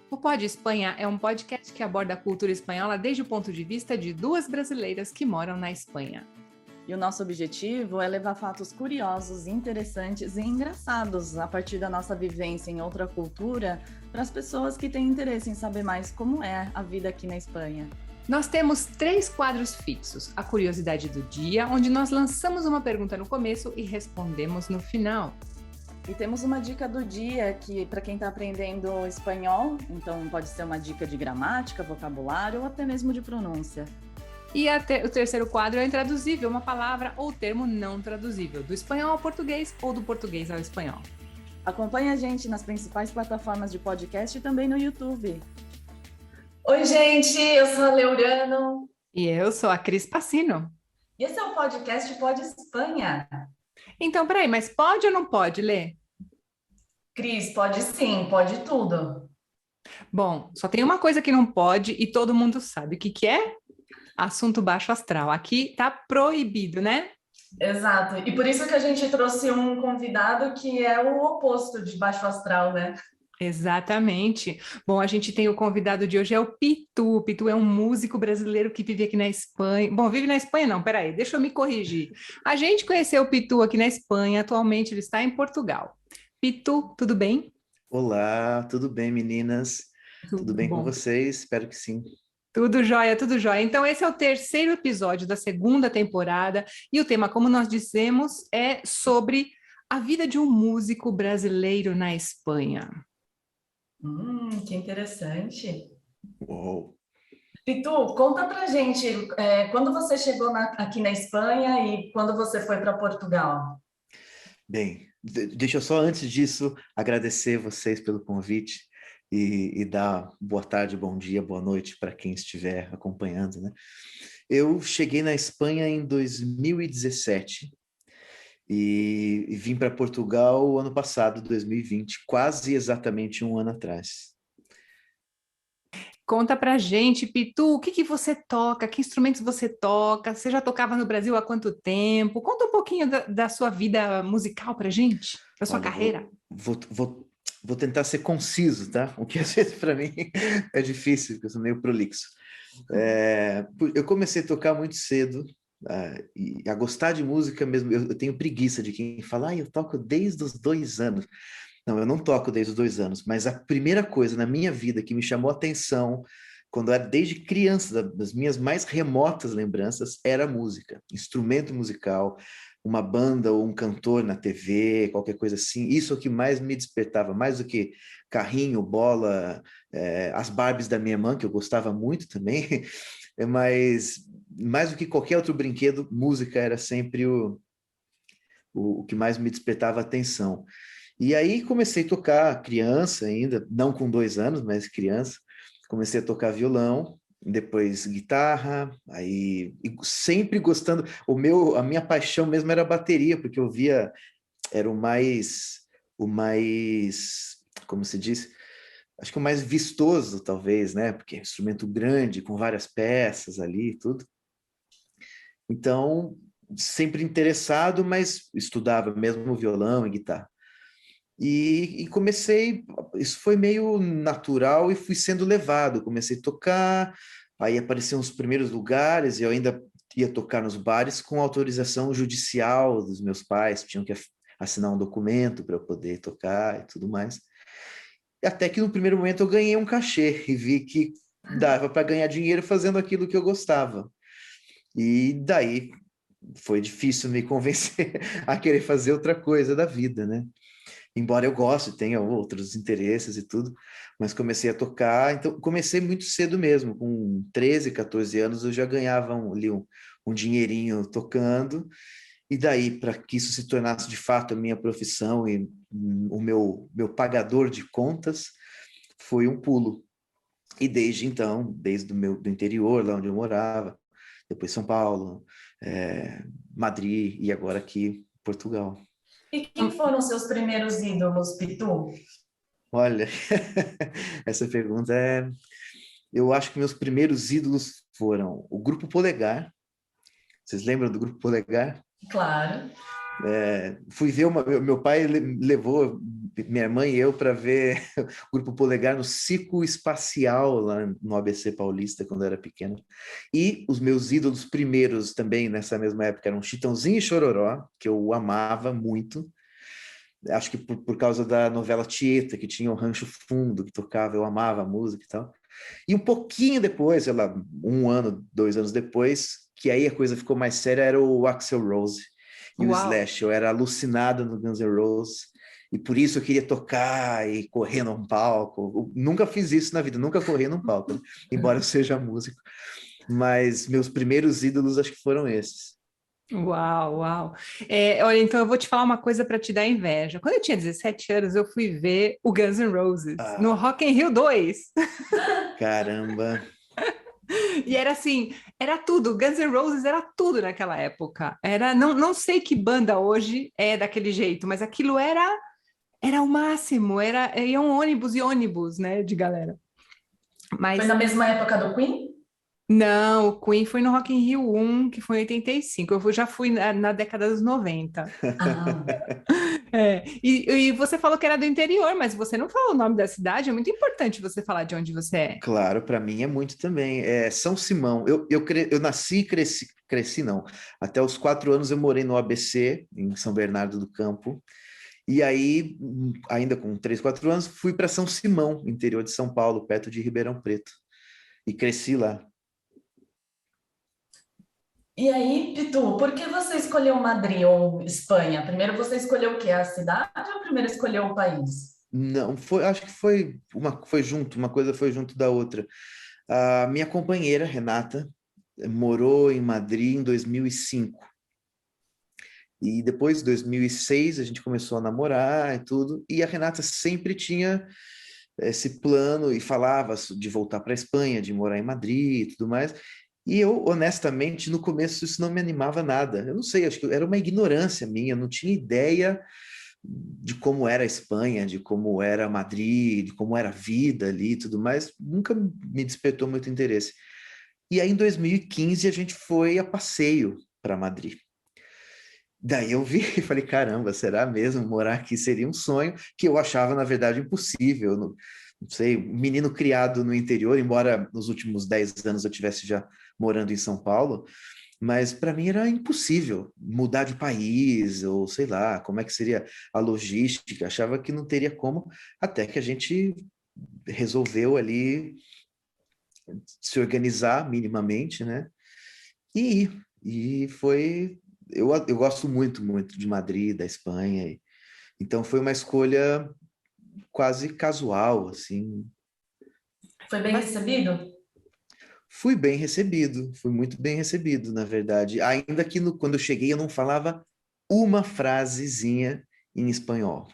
O Pod Espanha é um podcast que aborda a cultura espanhola desde o ponto de vista de duas brasileiras que moram na Espanha. E o nosso objetivo é levar fatos curiosos, interessantes e engraçados a partir da nossa vivência em outra cultura para as pessoas que têm interesse em saber mais como é a vida aqui na Espanha. Nós temos 3 quadros fixos: a curiosidade do dia, onde nós lançamos uma pergunta no começo e respondemos no final. E temos uma dica do dia que, para quem está aprendendo espanhol, então pode ser uma dica de gramática, vocabulário ou até mesmo de pronúncia. E o terceiro quadro é intraduzível, uma palavra ou termo não traduzível, do espanhol ao português ou do português ao espanhol. Acompanhe a gente nas principais plataformas de podcast e também no YouTube. Oi, gente, eu sou a Leurano. E eu sou a Cris Passino. E esse é o podcast Pod Espanha. Então, peraí, mas pode ou não pode, Lê? Cris, pode sim, pode tudo. Bom, só tem uma coisa que não pode e todo mundo sabe. O que é? Assunto baixo astral. Aqui tá proibido, né? Exato. E por isso que a gente trouxe um convidado que é o oposto de baixo astral, né? Exatamente. Bom, a gente tem o convidado de hoje, é o Pitu. O Pitu é um músico brasileiro que vive aqui na Espanha. Bom, vive na Espanha não, peraí, deixa eu me corrigir. A gente conheceu o Pitu aqui na Espanha, atualmente ele está em Portugal. Pitu, tudo bem? Olá, tudo bem, meninas? Tudo bem bom com vocês? Espero que sim. Tudo jóia, tudo jóia. Então, esse é o terceiro episódio da segunda temporada e o tema, como nós dissemos, é sobre a vida de um músico brasileiro na Espanha. Que interessante. Uou. Pitu, conta pra gente, quando você chegou aqui na Espanha e quando você foi para Portugal? Bem, deixa eu só antes disso agradecer vocês pelo convite e dar boa tarde, bom dia, boa noite para quem estiver acompanhando, né? Eu cheguei na Espanha em 2017 e vim para Portugal ano passado, 2020, quase exatamente um ano atrás. Conta pra gente, Pitu, o que você toca, que instrumentos você toca, você já tocava no Brasil há quanto tempo? Conta um pouquinho da sua vida musical pra gente, da sua carreira. Vou tentar ser conciso, tá? O que às vezes para mim é difícil, porque eu sou meio prolixo. Eu comecei a tocar muito cedo, e a gostar de música mesmo. Eu tenho preguiça de quem fala, eu toco desde os 2 anos. Não, eu não toco desde os 2 anos, mas a primeira coisa na minha vida que me chamou a atenção, quando eu era desde criança, das minhas mais remotas lembranças, era música, instrumento musical, uma banda ou um cantor na TV, qualquer coisa assim. Isso é o que mais me despertava, mais do que carrinho, bola, as Barbies da minha irmã, que eu gostava muito também, mas mais do que qualquer outro brinquedo, música era sempre o que mais me despertava a atenção. E aí comecei a tocar criança ainda, não com 2 anos, mas criança. Comecei a tocar violão, depois guitarra, aí sempre gostando. A minha paixão mesmo era a bateria, porque eu via, era o mais, como se diz? Acho que o mais vistoso, talvez, né? Porque é um instrumento grande, com várias peças ali e tudo. Então, sempre interessado, mas estudava mesmo violão e guitarra. E comecei, isso foi meio natural e fui sendo levado. Comecei a tocar, aí apareciam os primeiros lugares, e eu ainda ia tocar nos bares com autorização judicial dos meus pais, tinham que assinar um documento para eu poder tocar e tudo mais. E até que no primeiro momento eu ganhei um cachê e vi que dava para ganhar dinheiro fazendo aquilo que eu gostava. E daí foi difícil me convencer a querer fazer outra coisa da vida, né? Embora eu goste, tenha outros interesses e tudo, mas comecei a tocar, então comecei muito cedo mesmo, com 13, 14 anos eu já ganhava um dinheirinho tocando, e daí para que isso se tornasse de fato a minha profissão e o meu pagador de contas, foi um pulo. E desde então, desde do interior, lá onde eu morava, depois São Paulo, Madrid e agora aqui, Portugal. E quem foram seus primeiros ídolos, Pitu? Olha, essa pergunta eu acho que meus primeiros ídolos foram o Grupo Polegar. Vocês lembram do Grupo Polegar? Claro. Fui ver meu pai levou minha mãe e eu para ver o Grupo Polegar no Ciclo Espacial lá no ABC Paulista quando eu era pequeno. E os meus ídolos primeiros também nessa mesma época eram Chitãozinho e Chororó, que eu amava muito. Acho que por causa da novela Tieta, que tinha o Rancho Fundo, que tocava, eu amava a música e tal. E um pouquinho depois, sei lá, 1 ano, 2 anos depois, que aí a coisa ficou mais séria, era o Axl Rose e o Uau! Slash. Eu era alucinado no Guns N' Roses, e por isso eu queria tocar e correr num palco. Eu nunca fiz isso na vida, nunca corri num palco, né? Embora eu seja músico. Mas meus primeiros ídolos acho que foram esses. Uau, uau. Olha, então eu vou te falar uma coisa para te dar inveja. Quando eu tinha 17 anos, eu fui ver o Guns N' Roses no Ah, Rock in Rio 2. caramba! E era assim, era tudo. Guns N' Roses era tudo naquela época. Não sei que banda hoje é daquele jeito, mas aquilo era o máximo. Iam ônibus e ônibus, né, de galera. Foi Mas na mesma época do Queen? não, o Queen foi no Rock in Rio 1, que foi em 85. Já fui na década dos 90. Ah, E você falou que era do interior, mas você não falou o nome da cidade. É muito importante você falar de onde você é. Claro, para mim é muito também. É São Simão. Eu nasci e cresci não. Até os 4 anos eu morei no ABC, em São Bernardo do Campo. E aí, ainda com 3, 4 anos, fui para São Simão, interior de São Paulo, perto de Ribeirão Preto. E cresci lá. e aí, Pitu, por que você escolheu Madrid ou Espanha? Primeiro você escolheu o quê? A cidade ou primeiro escolheu o país? Não, acho que foi junto, uma coisa foi junto da outra. A minha companheira, Renata, morou em Madrid em 2005. E depois, em 2006, a gente começou a namorar e tudo. E a Renata sempre tinha esse plano e falava de voltar para a Espanha, de morar em Madrid e tudo mais. E eu, honestamente, no começo isso não me animava nada. Eu não sei, acho que era uma ignorância minha, eu não tinha ideia de como era a Espanha, de como era Madrid, de como era a vida ali e tudo mais. Nunca me despertou muito interesse. E aí, em 2015, a gente foi a passeio para Madrid. Daí eu vi e falei, caramba, será mesmo morar aqui seria um sonho que eu achava, na verdade, impossível. Não sei, um menino criado no interior, embora nos últimos 10 anos eu tivesse já morando em São Paulo, mas para mim era impossível mudar de país, ou sei lá, como é que seria a logística, achava que não teria como, até que a gente resolveu ali se organizar minimamente, né? E foi. Eu gosto muito, muito de Madrid, da Espanha, então foi uma escolha quase casual, assim. Foi bem recebido? Fui bem recebido, fui muito bem recebido, na verdade. Ainda que quando eu cheguei eu não falava uma frasezinha em espanhol.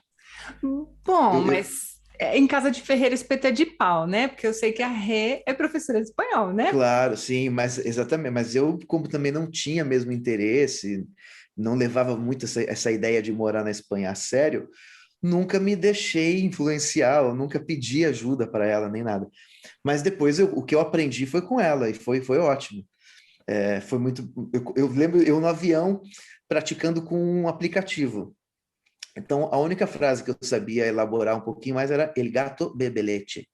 Bom, Eu, mas em casa de Ferreira espeta de pau, né? Porque eu sei que a Rê é professora de espanhol, né? claro, sim, mas exatamente. Mas eu, como também não tinha mesmo interesse, não levava muito essa ideia de morar na Espanha a sério, nunca me deixei influenciar, eu nunca pedi ajuda para ela, nem nada. Mas depois o que eu aprendi foi com ela e foi ótimo. Foi muito. Eu lembro eu no avião praticando com um aplicativo. Então, a única frase que eu sabia elaborar um pouquinho mais era El gato bebe leche,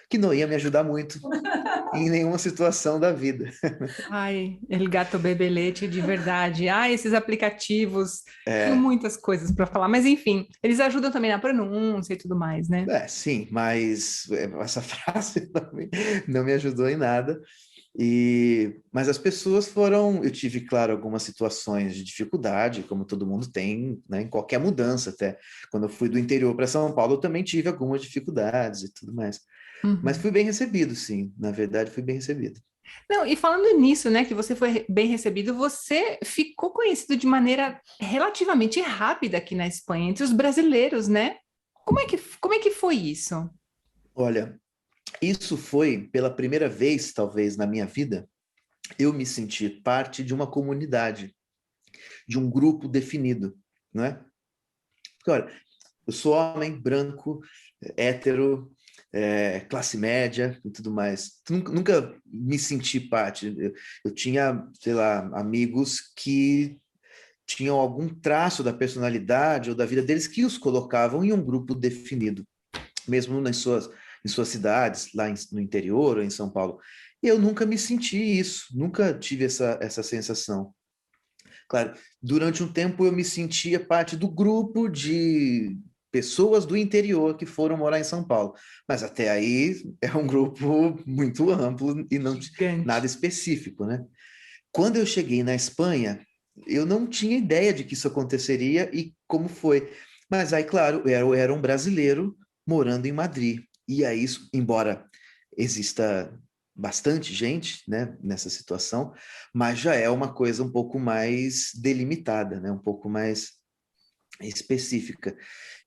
que não ia me ajudar muito em nenhuma situação da vida. Ai, El Gato Bebelete, de verdade. Ai, esses aplicativos. Tenho É, muitas coisas para falar, mas enfim, eles ajudam também na pronúncia e tudo mais, né? sim, mas essa frase não me ajudou em nada. Mas as pessoas foram. Eu tive, claro, algumas situações de dificuldade, como todo mundo tem, né, em qualquer mudança, até. Quando eu fui do interior para São Paulo, eu também tive algumas dificuldades e tudo mais. Mas Uhum. fui bem recebido, sim. Na verdade, fui bem recebido. Não, e falando nisso, né, que você foi bem recebido, você ficou conhecido de maneira relativamente rápida aqui na Espanha, entre os brasileiros, né? Como é que foi isso? Olha, isso foi pela primeira vez, talvez, na minha vida, eu me senti parte de uma comunidade, de um grupo definido, não é? Porque, olha, eu sou homem, branco, hétero, classe média e tudo mais. Nunca me senti parte. Eu tinha, sei lá, amigos que tinham algum traço da personalidade ou da vida deles que os colocavam em um grupo definido, mesmo em suas cidades, lá no interior ou em São Paulo. Eu nunca me senti isso, nunca tive essa sensação. Claro, durante um tempo eu me sentia parte do grupo de pessoas do interior que foram morar em São Paulo, mas até aí é um grupo muito amplo e não nada específico, né? Quando eu cheguei na Espanha, eu não tinha ideia de que isso aconteceria e como foi. Mas aí, claro, eu era um brasileiro morando em Madrid. E aí, embora exista bastante gente, né, nessa situação, mas já é uma coisa um pouco mais delimitada, né, um pouco mais específica.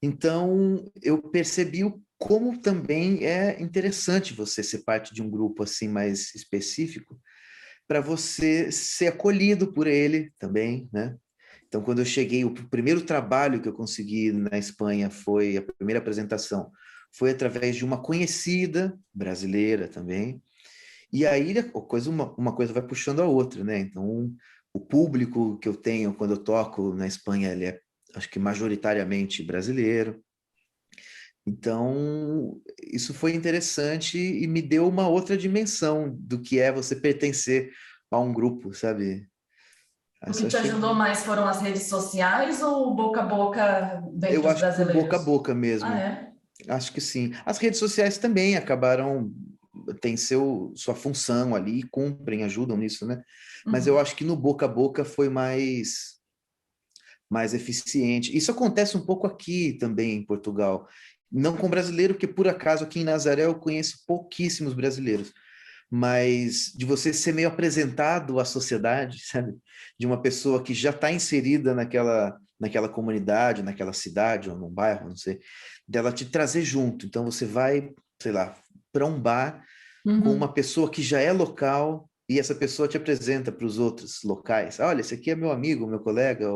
Então, eu percebi como também é interessante você ser parte de um grupo assim mais específico, para você ser acolhido por ele também, né? Então, quando eu cheguei, o primeiro trabalho que eu consegui na Espanha foi, a primeira apresentação, foi através de uma conhecida brasileira também, e aí uma coisa vai puxando a outra, né? Então, o público que eu tenho quando eu toco na Espanha, ele é, acho que majoritariamente brasileiro. Então, isso foi interessante e me deu uma outra dimensão do que é você pertencer a um grupo, sabe? O que te ajudou mais foram as redes sociais ou o boca a boca dentro dos Eu acho que o boca a brasileiros? boca mesmo. Ah, é? Acho que sim. As redes sociais também acabaram, têm sua função ali, cumprem, ajudam nisso, né? Mas eu acho que no boca a boca foi mais eficiente. Isso acontece um pouco aqui também em Portugal. Não com brasileiro, porque por acaso aqui em Nazaré eu conheço pouquíssimos brasileiros, mas de você ser meio apresentado à sociedade, sabe? De uma pessoa que já está inserida naquela comunidade, naquela cidade ou num bairro, não sei, dela te trazer junto. Então você vai, sei lá, para um bar com uma pessoa que já é local e essa pessoa te apresenta para os outros locais. Olha, esse aqui é meu amigo, meu colega,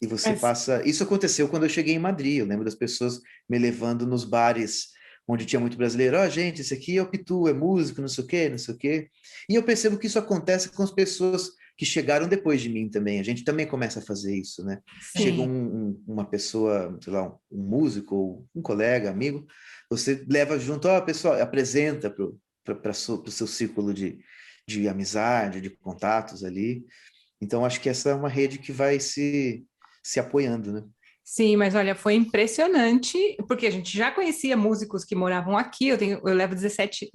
e você passa... Isso aconteceu quando eu cheguei em Madrid. Eu lembro das pessoas me levando nos bares onde tinha muito brasileiro. Ó, gente, esse aqui é o Pitu, é músico, não sei o quê, não sei o quê. E eu percebo que isso acontece com as pessoas que chegaram depois de mim também. A gente também começa a fazer isso, né? Sim. Chega uma pessoa, sei lá, um músico, ou um colega, amigo, você leva junto, ó, pessoal, apresenta para o seu círculo de amizade, de contatos ali. Então, acho que essa é uma rede que vai se apoiando, né? Sim, mas olha, foi impressionante, porque a gente já conhecia músicos que moravam aqui, eu levo 17,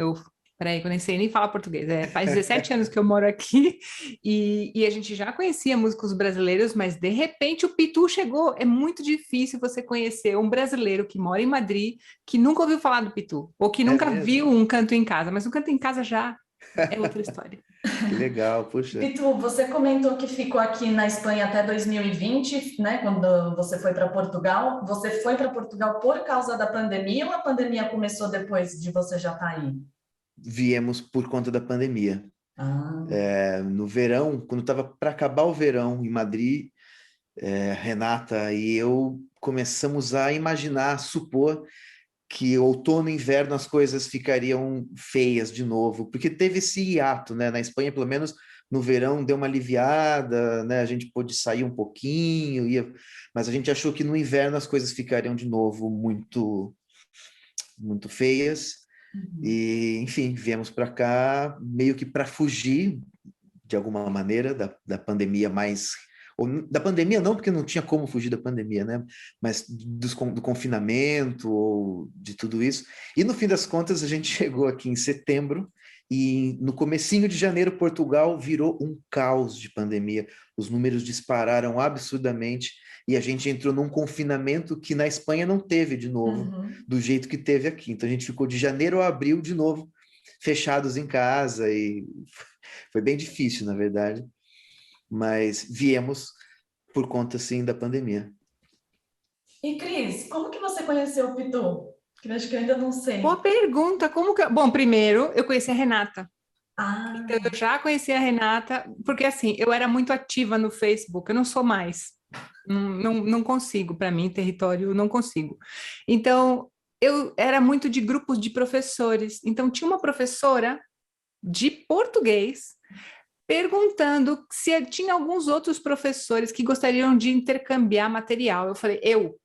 peraí, que eu nem sei nem falar português, faz 17 anos que eu moro aqui, e a gente já conhecia músicos brasileiros, mas de repente o Pitu chegou, é muito difícil você conhecer um brasileiro que mora em Madrid, que nunca ouviu falar do Pitu, ou que nunca viu um canto em casa, mas um canto em casa já é outra história. Que legal, puxa. Pitu, você comentou que ficou aqui na Espanha até 2020, né? Quando você foi para Portugal. Você foi para Portugal por causa da pandemia ou a pandemia começou depois de você já estar aí? Viemos por conta da pandemia. Ah. No verão, quando estava para acabar o verão em Madrid, Renata e eu começamos a imaginar, supor que outono e inverno as coisas ficariam feias de novo, porque teve esse hiato, né? Na Espanha, pelo menos no verão, deu uma aliviada, né? A gente pôde sair um pouquinho, mas a gente achou que no inverno as coisas ficariam de novo muito, muito feias. E, enfim, viemos para cá meio que para fugir, de alguma maneira, da pandemia mais... Da pandemia não, porque não tinha como fugir da pandemia, né? Mas do confinamento ou de tudo isso. E no fim das contas a gente chegou aqui em setembro e no comecinho de janeiro Portugal virou um caos de pandemia. Os números dispararam absurdamente e a gente entrou num confinamento que na Espanha não teve de novo, do jeito que teve aqui. Então a gente ficou de janeiro a abril de novo fechados em casa e foi bem difícil, na verdade. Mas viemos por conta, sim, da pandemia. E, Cris, como que você conheceu o Pitu? Que acho que eu ainda não sei. Boa pergunta, como que... Bom, primeiro, eu conheci a Renata. Ah. Então, eu já conheci a Renata, porque assim, eu era muito ativa no Facebook, eu não sou mais. Não consigo, para mim, território, não consigo. Então, eu era muito de grupos de professores. Então, tinha uma professora de português perguntando se tinha alguns outros professores que gostariam de intercambiar material. Eu falei, eu.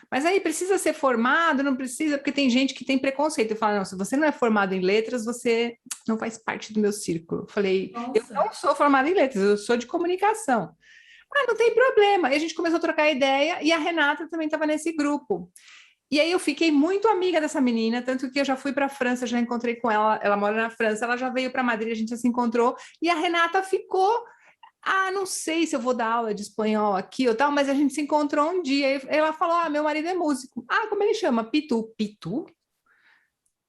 Mas aí precisa ser formado, não precisa, porque tem gente que tem preconceito. Eu falo, não, se você não é formado em letras, você não faz parte do meu círculo. Eu falei, eu não sou formada em letras, eu sou de comunicação. Ah, não tem problema. E a gente começou a trocar ideia, e a Renata também estava nesse grupo. E aí eu fiquei muito amiga dessa menina, tanto que eu já fui para a França, já encontrei com ela, ela mora na França, ela já veio para Madrid, a gente já se encontrou, e a Renata ficou, não sei se eu vou dar aula de espanhol aqui ou tal, mas a gente se encontrou um dia, e ela falou, meu marido é músico. Como ele chama? Pitu. Pitu?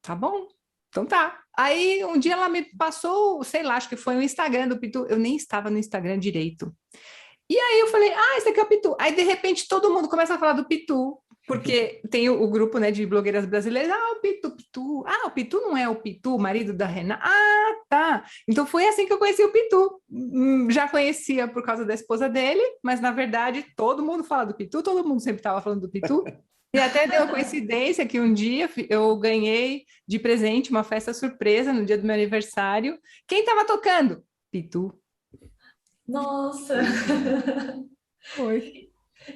Tá bom, então tá. Aí um dia ela me passou, sei lá, acho que foi o Instagram do Pitu, eu nem estava no Instagram direito. E aí eu falei, esse aqui é o Pitu. Aí, de repente, todo mundo começa a falar do Pitu, porque tem o grupo, né, de blogueiras brasileiras. O Pitu, Pitu. O Pitu não é o Pitu, marido da Renata? Tá. Então, foi assim que eu conheci o Pitu. Já conhecia por causa da esposa dele, mas, na verdade, todo mundo fala do Pitu, todo mundo sempre estava falando do Pitu. E até deu coincidência que um dia eu ganhei de presente uma festa surpresa no dia do meu aniversário. Quem estava tocando? Pitu. Nossa! Foi.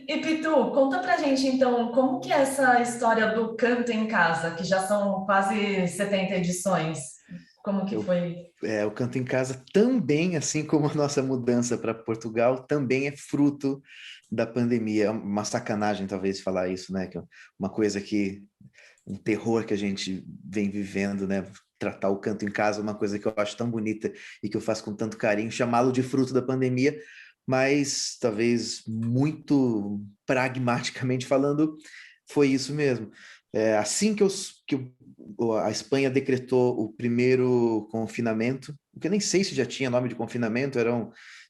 E Pitu, conta pra gente então, como que é essa história do canto em casa, que já são quase 70 edições? Como que foi? O Canto em Casa também, assim como a nossa mudança para Portugal, também é fruto da pandemia. É uma sacanagem talvez falar isso, né? Que é uma coisa um terror que a gente vem vivendo, né? Tratar o canto em casa é uma coisa que eu acho tão bonita e que eu faço com tanto carinho, chamá-lo de fruto da pandemia, mas talvez muito pragmaticamente falando, foi isso mesmo. Assim que a Espanha decretou o primeiro confinamento, que eu nem sei se já tinha nome de confinamento,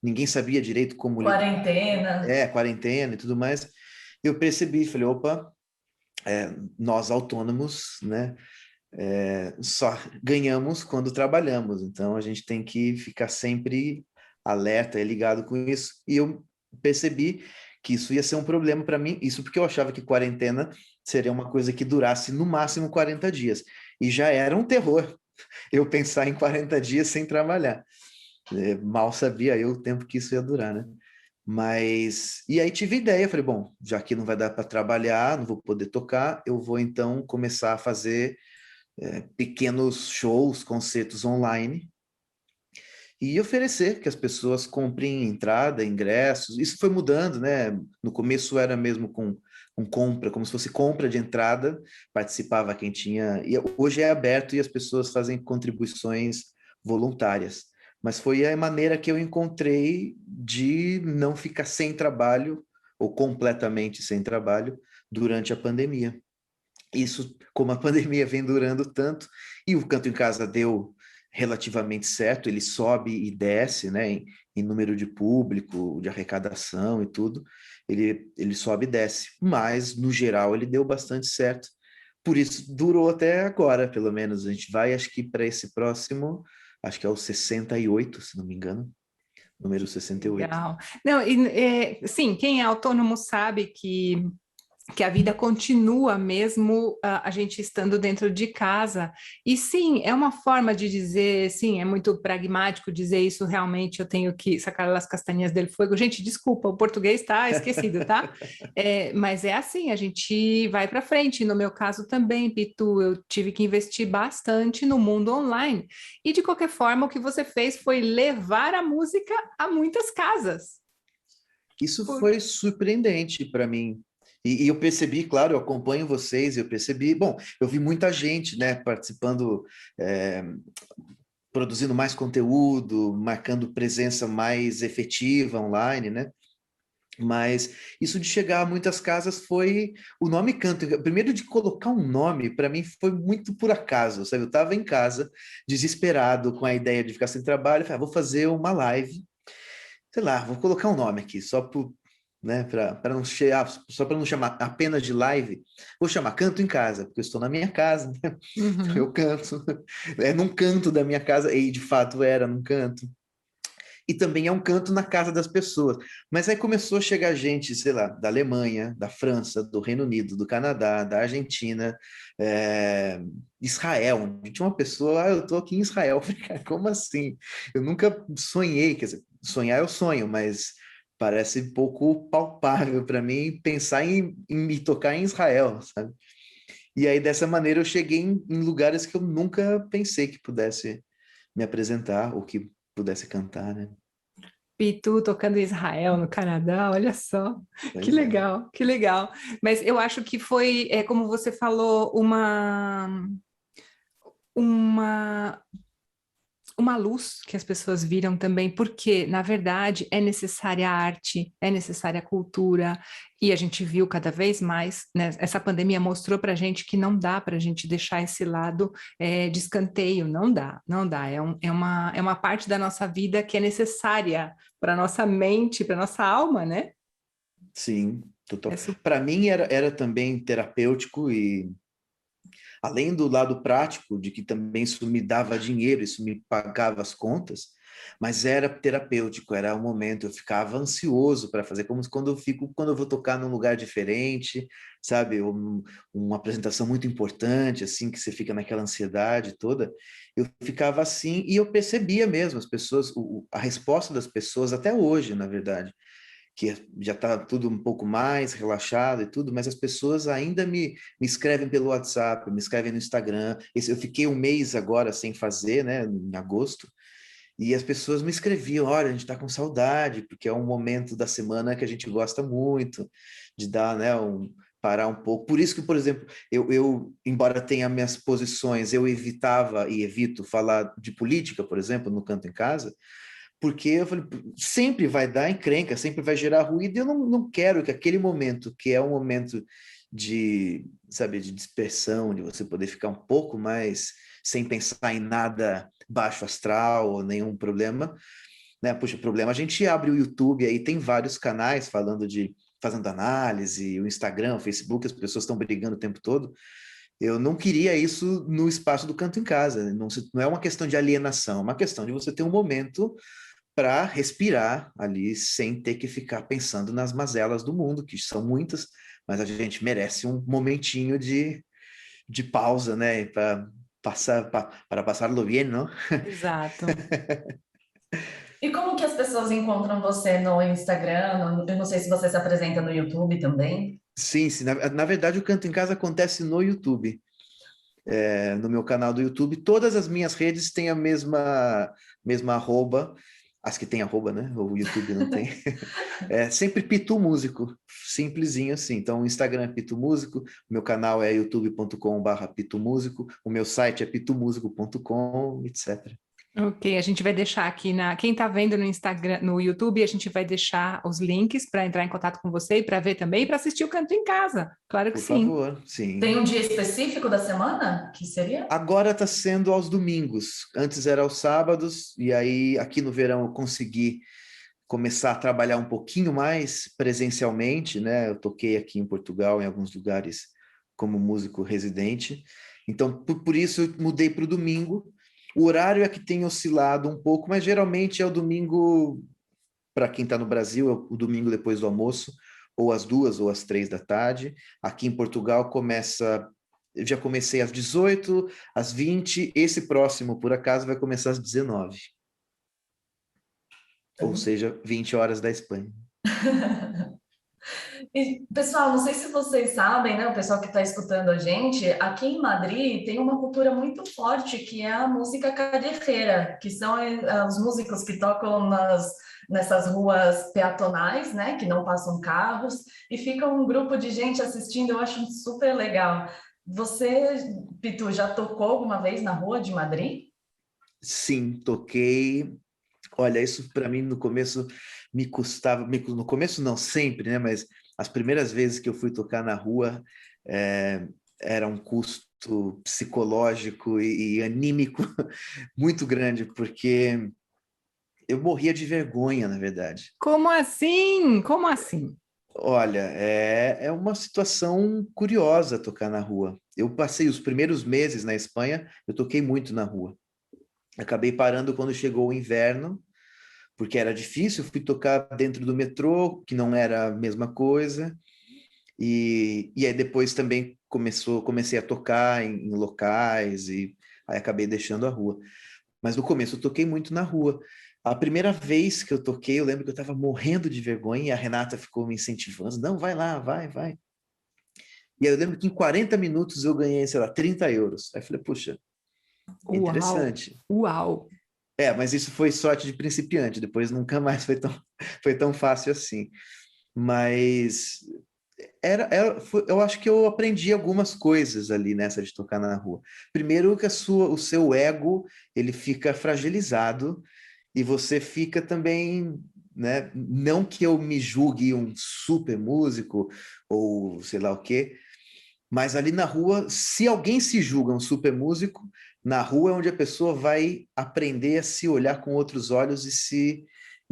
ninguém sabia direito como... Quarentena. Quarentena e tudo mais. Eu percebi, falei, opa, nós autônomos, né? Só ganhamos quando trabalhamos, então a gente tem que ficar sempre alerta e ligado com isso. E eu percebi que isso ia ser um problema para mim, isso porque eu achava que quarentena seria uma coisa que durasse no máximo 40 dias. E já era um terror eu pensar em 40 dias sem trabalhar. Mal sabia eu o tempo que isso ia durar, né? E aí tive ideia, falei, bom, já que não vai dar para trabalhar, não vou poder tocar, eu vou então começar a fazer pequenos shows, concertos online, e oferecer que as pessoas comprem entrada, ingressos. Isso foi mudando, né? No começo era mesmo com compra, como se fosse compra de entrada, participava quem tinha... E hoje é aberto e as pessoas fazem contribuições voluntárias. Mas foi a maneira que eu encontrei de não ficar sem trabalho, ou completamente sem trabalho, durante a pandemia. Isso, como a pandemia vem durando tanto, e o Canto em Casa deu relativamente certo, ele sobe e desce, né, em número de público, de arrecadação e tudo, ele sobe e desce, mas no geral ele deu bastante certo, por isso durou até agora, pelo menos. A gente vai, acho que para esse próximo, acho que é o 68, se não me engano, número 68. Legal. Não, sim, quem é autônomo sabe que a vida continua mesmo a gente estando dentro de casa. E sim, é uma forma de dizer, sim, é muito pragmático dizer isso, realmente eu tenho que sacar as castanhas do fogo. Gente, desculpa, o português está esquecido, tá? Mas é assim, a gente vai para frente. No meu caso também, Pitu, eu tive que investir bastante no mundo online. E de qualquer forma, o que você fez foi levar a música a muitas casas. Isso foi surpreendente para mim. E eu percebi, claro, eu acompanho vocês, eu percebi, bom, eu vi muita gente, né, participando, produzindo mais conteúdo, marcando presença mais efetiva online, né? Mas isso de chegar a muitas casas foi o nome Canto. Primeiro, de colocar um nome, para mim foi muito por acaso, sabe? Eu estava em casa, desesperado, com a ideia de ficar sem trabalho, falei, vou fazer uma live, sei lá, vou colocar um nome aqui, só por... né, só para não chamar apenas de live, vou chamar Canto em Casa, porque eu estou na minha casa, né? Então eu canto, num canto da minha casa, e de fato era num canto. e também é um canto na casa das pessoas. Mas aí começou a chegar gente, sei lá, da Alemanha, da França, do Reino Unido, do Canadá, da Argentina, Israel. Tinha uma pessoa, eu estou aqui em Israel. Eu falei, cara, como assim? Eu nunca sonhei, quer dizer, sonhar eu sonho, mas parece pouco palpável para mim pensar em me tocar em Israel, sabe? E aí, dessa maneira, eu cheguei em lugares que eu nunca pensei que pudesse me apresentar ou que pudesse cantar, né? Pitu tocando em Israel, no Canadá, olha só, que Pois é. legal, que legal. Mas eu acho que foi, como você falou, uma uma luz que as pessoas viram também, porque, na verdade, é necessária a arte, é necessária a cultura, e a gente viu cada vez mais, né? Essa pandemia mostrou para a gente que não dá para a gente deixar esse lado de escanteio, não dá, não dá. É uma parte da nossa vida que é necessária para a nossa mente, para a nossa alma, né? Sim, total. É su- Para mim era também terapêutico e além do lado prático, de que também isso me dava dinheiro, isso me pagava as contas, mas era terapêutico, era um momento, eu ficava ansioso para fazer, como quando eu vou tocar num lugar diferente, sabe, uma apresentação muito importante, assim, que você fica naquela ansiedade toda, eu ficava assim e eu percebia mesmo as pessoas, a resposta das pessoas, até hoje, na verdade, que já está tudo um pouco mais relaxado e tudo, mas as pessoas ainda me escrevem pelo WhatsApp, me escrevem no Instagram. Eu fiquei um mês agora sem fazer, né, em agosto, e as pessoas me escreviam, olha, a gente está com saudade, porque é um momento da semana que a gente gosta muito de dar, né, parar um pouco. Por isso que, por exemplo, embora tenha minhas posições, eu evitava e evito falar de política, por exemplo, no Canto em Casa, porque eu falei, sempre vai dar encrenca, sempre vai gerar ruído, e eu não quero que aquele momento, que é um momento de, sabe, de dispersão, de você poder ficar um pouco mais sem pensar em nada baixo astral ou nenhum problema, né? Puxa, problema, a gente abre o YouTube, aí tem vários canais fazendo análise, o Instagram, o Facebook, as pessoas estão brigando o tempo todo. Eu não queria isso no espaço do Canto em Casa, não é uma questão de alienação, é uma questão de você ter um momento para respirar ali sem ter que ficar pensando nas mazelas do mundo, que são muitas, mas a gente merece um momentinho de pausa, né? Para passarlo bien, não? Exato. E como que as pessoas encontram você no Instagram? Eu não sei se você se apresenta no YouTube também. Sim, sim. Na verdade, o Canto em Casa acontece no YouTube. No meu canal do YouTube, todas as minhas redes têm a mesma arroba, as que tem arroba, né? O YouTube não tem. É sempre Pitu Músico, simplesinho assim. Então, o Instagram é Pitu Músico, o meu canal é youtube.com/Pitu Músico, o meu site é pitumusico.com, etc. Ok, a gente vai deixar aqui quem está vendo no Instagram, no YouTube, a gente vai deixar os links para entrar em contato com você e para ver também e para assistir o Canto em Casa. Claro que Por sim. favor, Tem sim. um dia específico da semana que seria? Agora está sendo aos domingos. Antes era aos sábados, e aí aqui no verão eu consegui começar a trabalhar um pouquinho mais presencialmente, né? Eu toquei aqui em Portugal, em alguns lugares, como músico residente. Então, por isso eu mudei para o domingo. O horário é que tem oscilado um pouco, mas geralmente é o domingo, para quem está no Brasil, é o domingo depois do almoço, ou às 2 ou às 3 da tarde. Aqui em Portugal começa. Eu já comecei às 18, às 20. Esse próximo, por acaso, vai começar às 19. Ou seja, 20 horas da Espanha. E, pessoal, não sei se vocês sabem, né? O pessoal que está escutando a gente, aqui em Madrid tem uma cultura muito forte que é a música callejera, que são os músicos que tocam nessas ruas peatonais, né? Que não passam carros, e fica um grupo de gente assistindo, eu acho super legal. Você, Pitu, já tocou alguma vez na rua de Madrid? Sim, toquei. Olha, isso para mim no começo me custava, no começo não sempre, né? Mas as primeiras vezes que eu fui tocar na rua era um custo psicológico e anímico muito grande, porque eu morria de vergonha, na verdade. Como assim? Como assim? Olha, é uma situação curiosa tocar na rua. Eu passei os primeiros meses na Espanha, eu toquei muito na rua. Acabei parando quando chegou o inverno, porque era difícil, fui tocar dentro do metrô, que não era a mesma coisa, e aí depois também comecei a tocar em locais, e aí acabei deixando a rua. Mas no começo eu toquei muito na rua. A primeira vez que eu toquei, eu lembro que eu estava morrendo de vergonha e a Renata ficou me incentivando. Não, vai lá, vai, vai. E aí eu lembro que em 40 minutos eu ganhei, sei lá, 30 euros. Aí eu falei, puxa, Uau, interessante. uau. Mas isso foi sorte de principiante, depois nunca mais foi tão fácil assim. Mas eu acho que eu aprendi algumas coisas ali nessa de tocar na rua. Primeiro que o seu ego, ele fica fragilizado e você fica também, né? Não que eu me julgue um super músico ou sei lá o quê, mas ali na rua, se alguém se julga um super músico, na rua é onde a pessoa vai aprender a se olhar com outros olhos e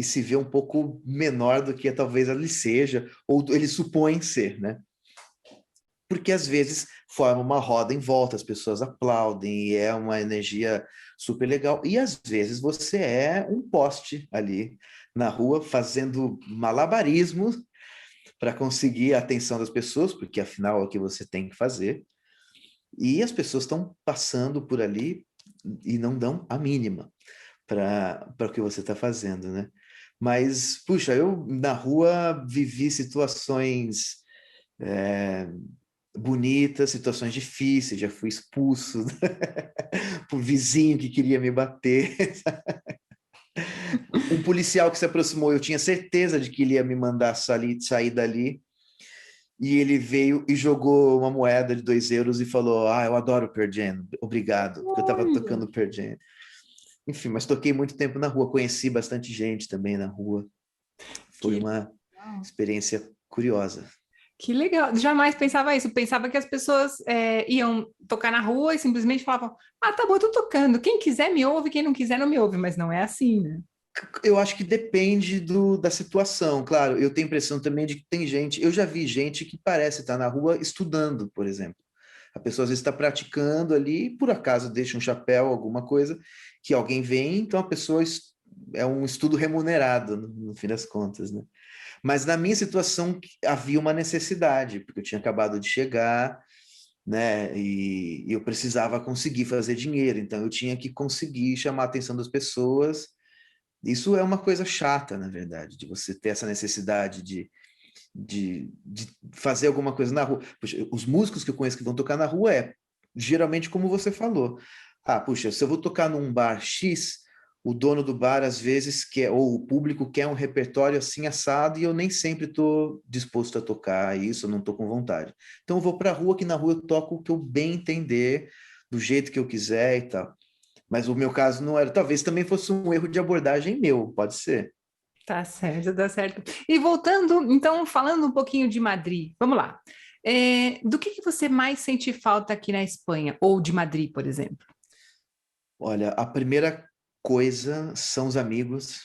se ver um pouco menor do que talvez ele seja, ou ele supõe ser, né? Porque às vezes forma uma roda em volta, as pessoas aplaudem, e é uma energia super legal. E às vezes você é um poste ali na rua fazendo malabarismo para conseguir a atenção das pessoas, porque afinal é o que você tem que fazer. E as pessoas estão passando por ali e não dão a mínima para o que você está fazendo, né? Mas, puxa, eu na rua vivi situações bonitas, situações difíceis, já fui expulso por vizinho que queria me bater. Um policial que se aproximou, eu tinha certeza de que ele ia me mandar sair dali, e ele veio e jogou uma moeda de 2 euros e falou, eu adoro Pearl Jam, obrigado, porque eu estava Olha, tocando Pearl Jam. Enfim, mas toquei muito tempo na rua, conheci bastante gente também na rua. Foi que uma Legal. experiência curiosa. Que legal. Jamais pensava isso. Pensava que as pessoas iam tocar na rua e simplesmente falavam: Ah, tá bom, eu tô tocando. Quem quiser me ouve, quem não quiser não me ouve. Mas não é assim, né? Eu acho que depende da situação. Claro, eu tenho a impressão também de que tem gente. Eu já vi gente que parece estar na rua estudando, por exemplo. A pessoa às vezes está praticando ali e por acaso deixa um chapéu, alguma coisa, que alguém vem, então a pessoa é um estudo remunerado, no fim das contas, né? Mas na minha situação havia uma necessidade, porque eu tinha acabado de chegar, né? E eu precisava conseguir fazer dinheiro, então eu tinha que conseguir chamar a atenção das pessoas. Isso é uma coisa chata, na verdade, de você ter essa necessidade de fazer alguma coisa na rua. Puxa, os músicos que eu conheço que vão tocar na rua geralmente como você falou. Puxa, se eu vou tocar num bar X, o dono do bar às vezes quer, ou o público quer um repertório assim assado e eu nem sempre estou disposto a tocar isso, eu não estou com vontade. Então eu vou para a rua, que na rua eu toco o que eu bem entender, do jeito que eu quiser e tal. Mas o meu caso não era, talvez também fosse um erro de abordagem meu, pode ser. Tá certo, tá certo. E voltando, então, falando um pouquinho de Madrid, vamos lá. Do que você mais sente falta aqui na Espanha, ou de Madrid, por exemplo? Olha, a primeira coisa são os amigos,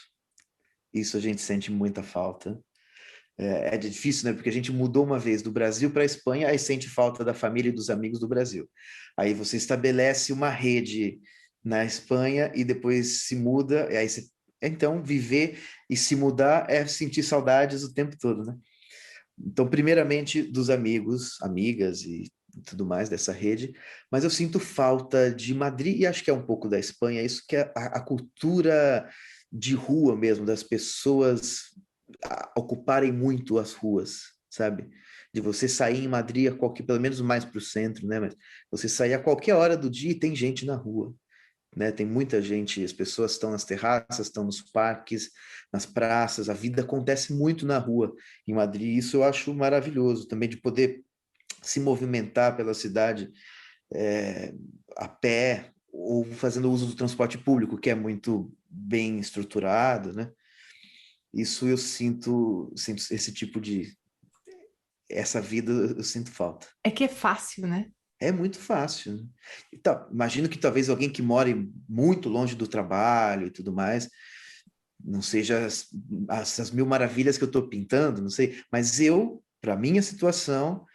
isso a gente sente muita falta. É difícil, né? Porque a gente mudou uma vez do Brasil para a Espanha, aí sente falta da família e dos amigos do Brasil. Aí você estabelece uma rede na Espanha e depois se muda, e aí você... Então, viver e se mudar é sentir saudades o tempo todo, né? Então, primeiramente, dos amigos, amigas e tudo mais dessa rede, mas eu sinto falta de Madrid e acho que é um pouco da Espanha, isso que é a cultura de rua mesmo, das pessoas ocuparem muito as ruas, sabe? De você sair em Madrid a qualquer, pelo menos mais para o centro, né? Mas você sair a qualquer hora do dia e tem gente na rua, né? Tem muita gente, as pessoas estão nas terraças, estão nos parques, nas praças, a vida acontece muito na rua em Madrid. Isso eu acho maravilhoso também de poder se movimentar pela cidade a pé ou fazendo uso do transporte público, que é muito bem estruturado, né? Isso eu sinto esse tipo de essa vida eu sinto falta. É que é fácil, né? É muito fácil, né? Então, imagino que talvez alguém que more muito longe do trabalho e tudo mais, não seja as mil maravilhas que eu estou pintando, não sei, mas eu, para minha situação,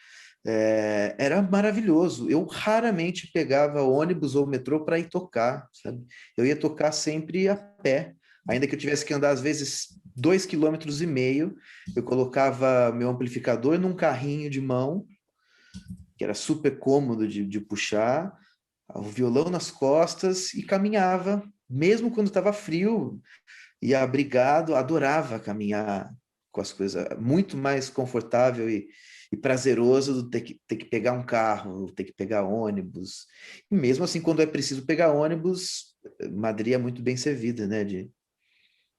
era maravilhoso. Eu raramente pegava ônibus ou metrô para ir tocar, sabe? Eu ia tocar sempre a pé, Ainda que eu tivesse que andar, às vezes, 2,5 km, eu colocava meu amplificador num carrinho de mão, que era super cômodo de puxar, o violão nas costas e caminhava, mesmo quando estava frio e abrigado, adorava caminhar com as coisas, muito mais confortável e prazeroso do ter que pegar um carro, ter que pegar ônibus. E mesmo assim, quando é preciso pegar ônibus, Madrid é muito bem servida, né,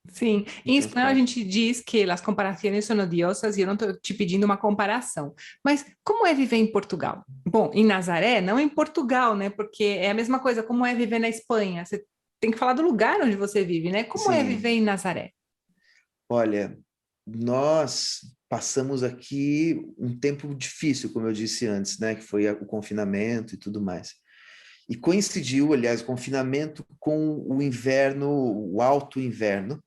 Sim, de em espanhol a transporte. gente diz que as comparações são odiosas e eu não estou te pedindo uma comparação. Mas como é viver em Portugal? Bom, em Nazaré, não em Portugal, né? Porque é a mesma coisa, como é viver na Espanha? Você tem que falar do lugar onde você vive, né? Como é viver Sim, em Nazaré? olha, nós passamos aqui um tempo difícil, como eu disse antes, né, que foi o confinamento e tudo mais. E coincidiu, aliás, o confinamento com o inverno, o alto inverno,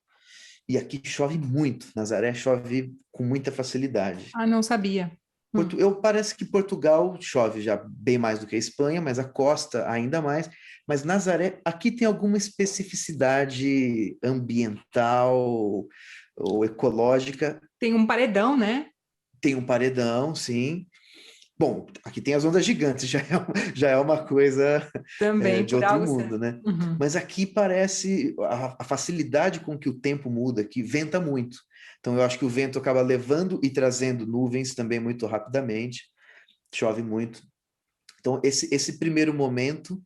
e aqui chove muito. Nazaré chove com muita facilidade. Ah, não sabia. Parece que Portugal chove já bem mais do que a Espanha, mas a costa ainda mais. Mas Nazaré, aqui tem alguma especificidade ambiental ou ecológica. Tem um paredão, né? Tem um paredão, sim. Bom, aqui tem as ondas gigantes, já é uma coisa Também, de por outro algo. mundo, né? Uhum. Mas aqui parece a facilidade com que o tempo muda, que venta muito. Então, eu acho que o vento acaba levando e trazendo nuvens também muito rapidamente, chove muito. Então, esse primeiro momento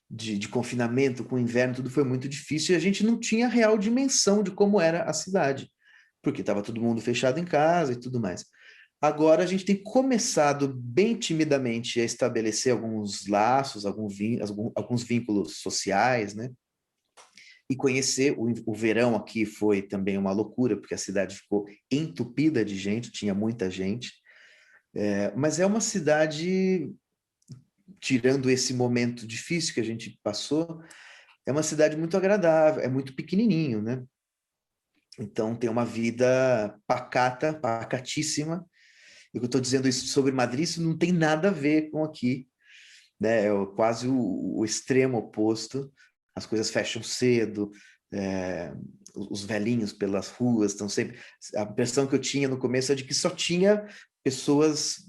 de confinamento com o inverno, tudo foi muito difícil e a gente não tinha real dimensão de como era a cidade, porque estava todo mundo fechado em casa e tudo mais. Agora a gente tem começado bem timidamente a estabelecer alguns laços, alguns vínculos sociais, né? E conhecer o verão aqui foi também uma loucura, porque a cidade ficou entupida de gente, tinha muita gente. Mas é uma cidade, tirando esse momento difícil que a gente passou, é uma cidade muito agradável, é muito pequenininho, né? Então tem uma vida pacata, pacatíssima. E eu estou dizendo isso sobre Madrid, isso não tem nada a ver com aqui, né? É quase o extremo oposto. As coisas fecham cedo, é, os velhinhos pelas ruas estão sempre. A impressão que eu tinha no começo é de que só tinha pessoas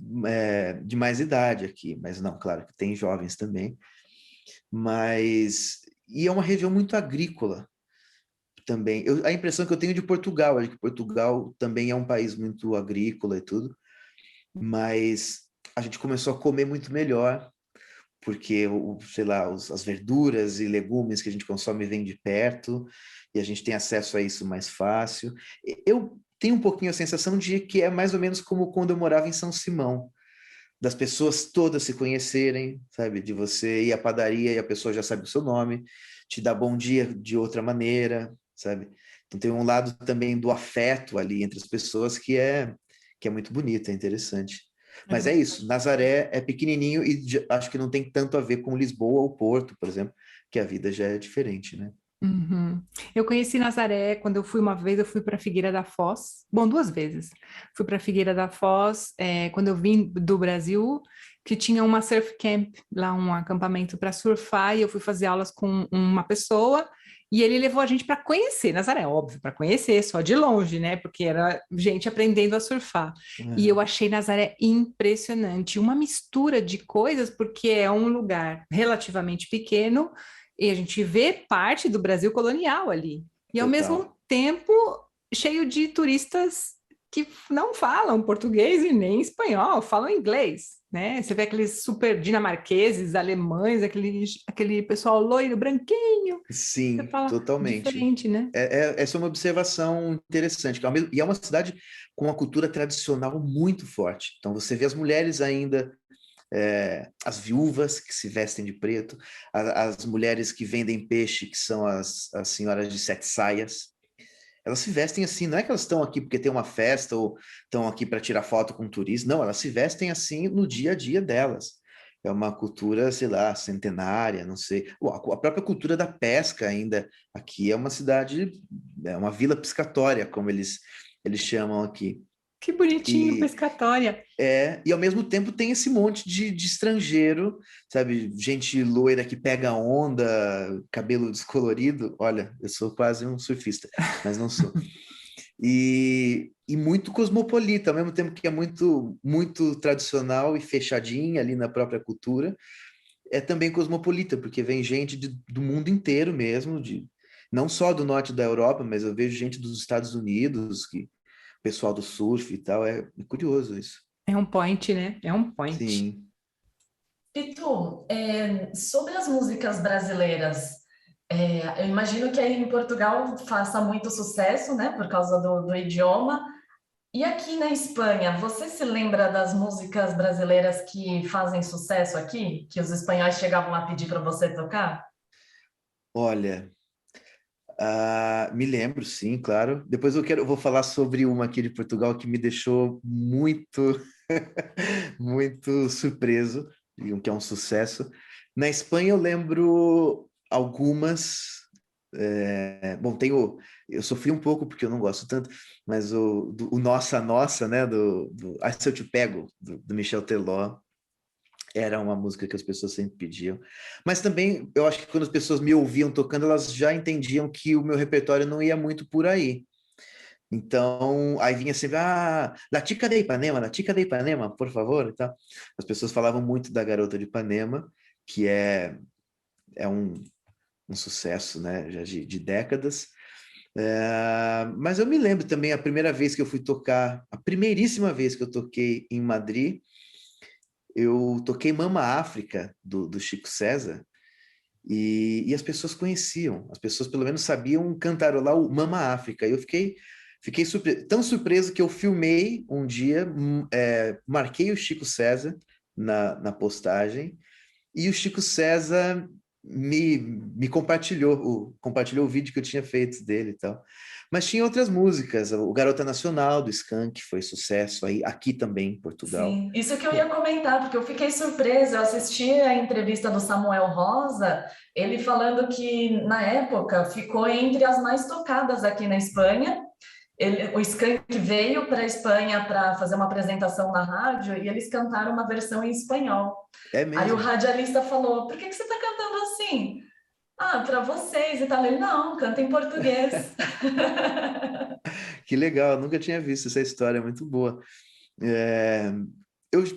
de mais idade aqui, mas não, claro que tem jovens também. E é uma região muito agrícola também. A impressão que eu tenho de Portugal é que Portugal também é um país muito agrícola e tudo, mas a gente começou a comer muito melhor, porque, sei lá, as verduras e legumes que a gente consome vêm de perto, e a gente tem acesso a isso mais fácil. Eu tenho um pouquinho a sensação de que é mais ou menos como quando eu morava em São Simão, das pessoas todas se conhecerem, sabe? De você ir à padaria e a pessoa já sabe o seu nome, te dá bom dia de outra maneira, sabe? Então tem um lado também do afeto ali entre as pessoas que é muito bonito, é interessante. É Mas é isso, Nazaré é pequenininho e acho que não tem tanto a ver com Lisboa ou Porto, por exemplo, que a vida já é diferente, né? Uhum. Eu conheci Nazaré quando eu fui uma vez, eu fui para Figueira da Foz, bom, duas vezes. Fui para Figueira da Foz, quando eu vim do Brasil, que tinha uma surf camp, lá um acampamento para surfar, e eu fui fazer aulas com uma pessoa, e ele levou a gente para conhecer Nazaré, óbvio, para conhecer, só de longe, né? Porque era gente aprendendo a surfar. E eu achei Nazaré impressionante, uma mistura de coisas, porque é um lugar relativamente pequeno e a gente vê parte do Brasil colonial ali. E ao Total. mesmo tempo cheio de turistas que não falam português e nem espanhol, falam inglês, né? Você vê aqueles super dinamarqueses, alemães, aquele pessoal loiro, branquinho. Você Sim, fala totalmente. diferente, né? Essa é uma observação interessante, e é uma cidade com uma cultura tradicional muito forte. Então, você vê as mulheres ainda, as viúvas que se vestem de preto, as mulheres que vendem peixe, que são as senhoras de sete saias. Elas se vestem assim, não é que elas estão aqui porque tem uma festa ou estão aqui para tirar foto com turistas, não, elas se vestem assim no dia a dia delas. É uma cultura, sei lá, centenária, não sei. A própria cultura da pesca ainda aqui é uma cidade, é uma vila piscatória, como eles chamam aqui. Que bonitinho, E pescatória. e ao mesmo tempo tem esse monte de estrangeiro, sabe? Gente loira que pega onda, cabelo descolorido. Olha, eu sou quase um surfista, mas não sou. E muito cosmopolita, ao mesmo tempo que é muito, muito tradicional e fechadinha ali na própria cultura, é também cosmopolita, porque vem gente do mundo inteiro mesmo, não só do norte da Europa, mas eu vejo gente dos Estados Unidos, pessoal do surf e tal, é curioso isso. É um point, né? É um point. Sim. Pitu, sobre as músicas brasileiras, eu imagino que aí em Portugal faça muito sucesso, né, por causa do idioma. E aqui na Espanha, você se lembra das músicas brasileiras que fazem sucesso aqui, que os espanhóis chegavam a pedir para você tocar? Olha, me lembro, sim, claro. Depois eu vou falar sobre uma aqui de Portugal que me deixou muito, muito surpreso, e que é um sucesso. Na Espanha eu lembro algumas. Bom, eu sofri um pouco porque eu não gosto tanto, mas o Nossa Nossa, né, do Ai Se Eu Te Pego, do Michel Teló, era uma música que as pessoas sempre pediam. Mas também, eu acho que quando as pessoas me ouviam tocando, elas já entendiam que o meu repertório não ia muito por aí. Então, aí vinha sempre, La Chica de Ipanema, La Chica de Ipanema, por favor, e tal. As pessoas falavam muito da Garota de Ipanema, que é um sucesso, né, já de décadas. Mas eu me lembro também, a primeira vez que eu fui tocar, a primeiríssima vez que eu toquei em Madrid, eu toquei Mama África, do Chico César, e as pessoas conheciam, as pessoas pelo menos sabiam cantarolar o Mama África. Eu fiquei tão surpreso que eu filmei um dia, marquei o Chico César na postagem, e o Chico César me compartilhou o vídeo que eu tinha feito dele e tal. Mas tinha outras músicas, o Garota Nacional, do Skank, foi sucesso aí, aqui também, em Portugal. Sim, isso que eu ia comentar, porque eu fiquei surpresa. Eu assisti a entrevista do Samuel Rosa, ele falando que na época ficou entre as mais tocadas aqui na Espanha. O Skank veio para a Espanha para fazer uma apresentação na rádio e eles cantaram uma versão em espanhol. É Aí o mesmo? radialista falou: Por que você está cantando assim? Ah, para vocês e tal. Ele: Não, canta em português. Que legal, eu nunca tinha visto essa história, é muito boa. É,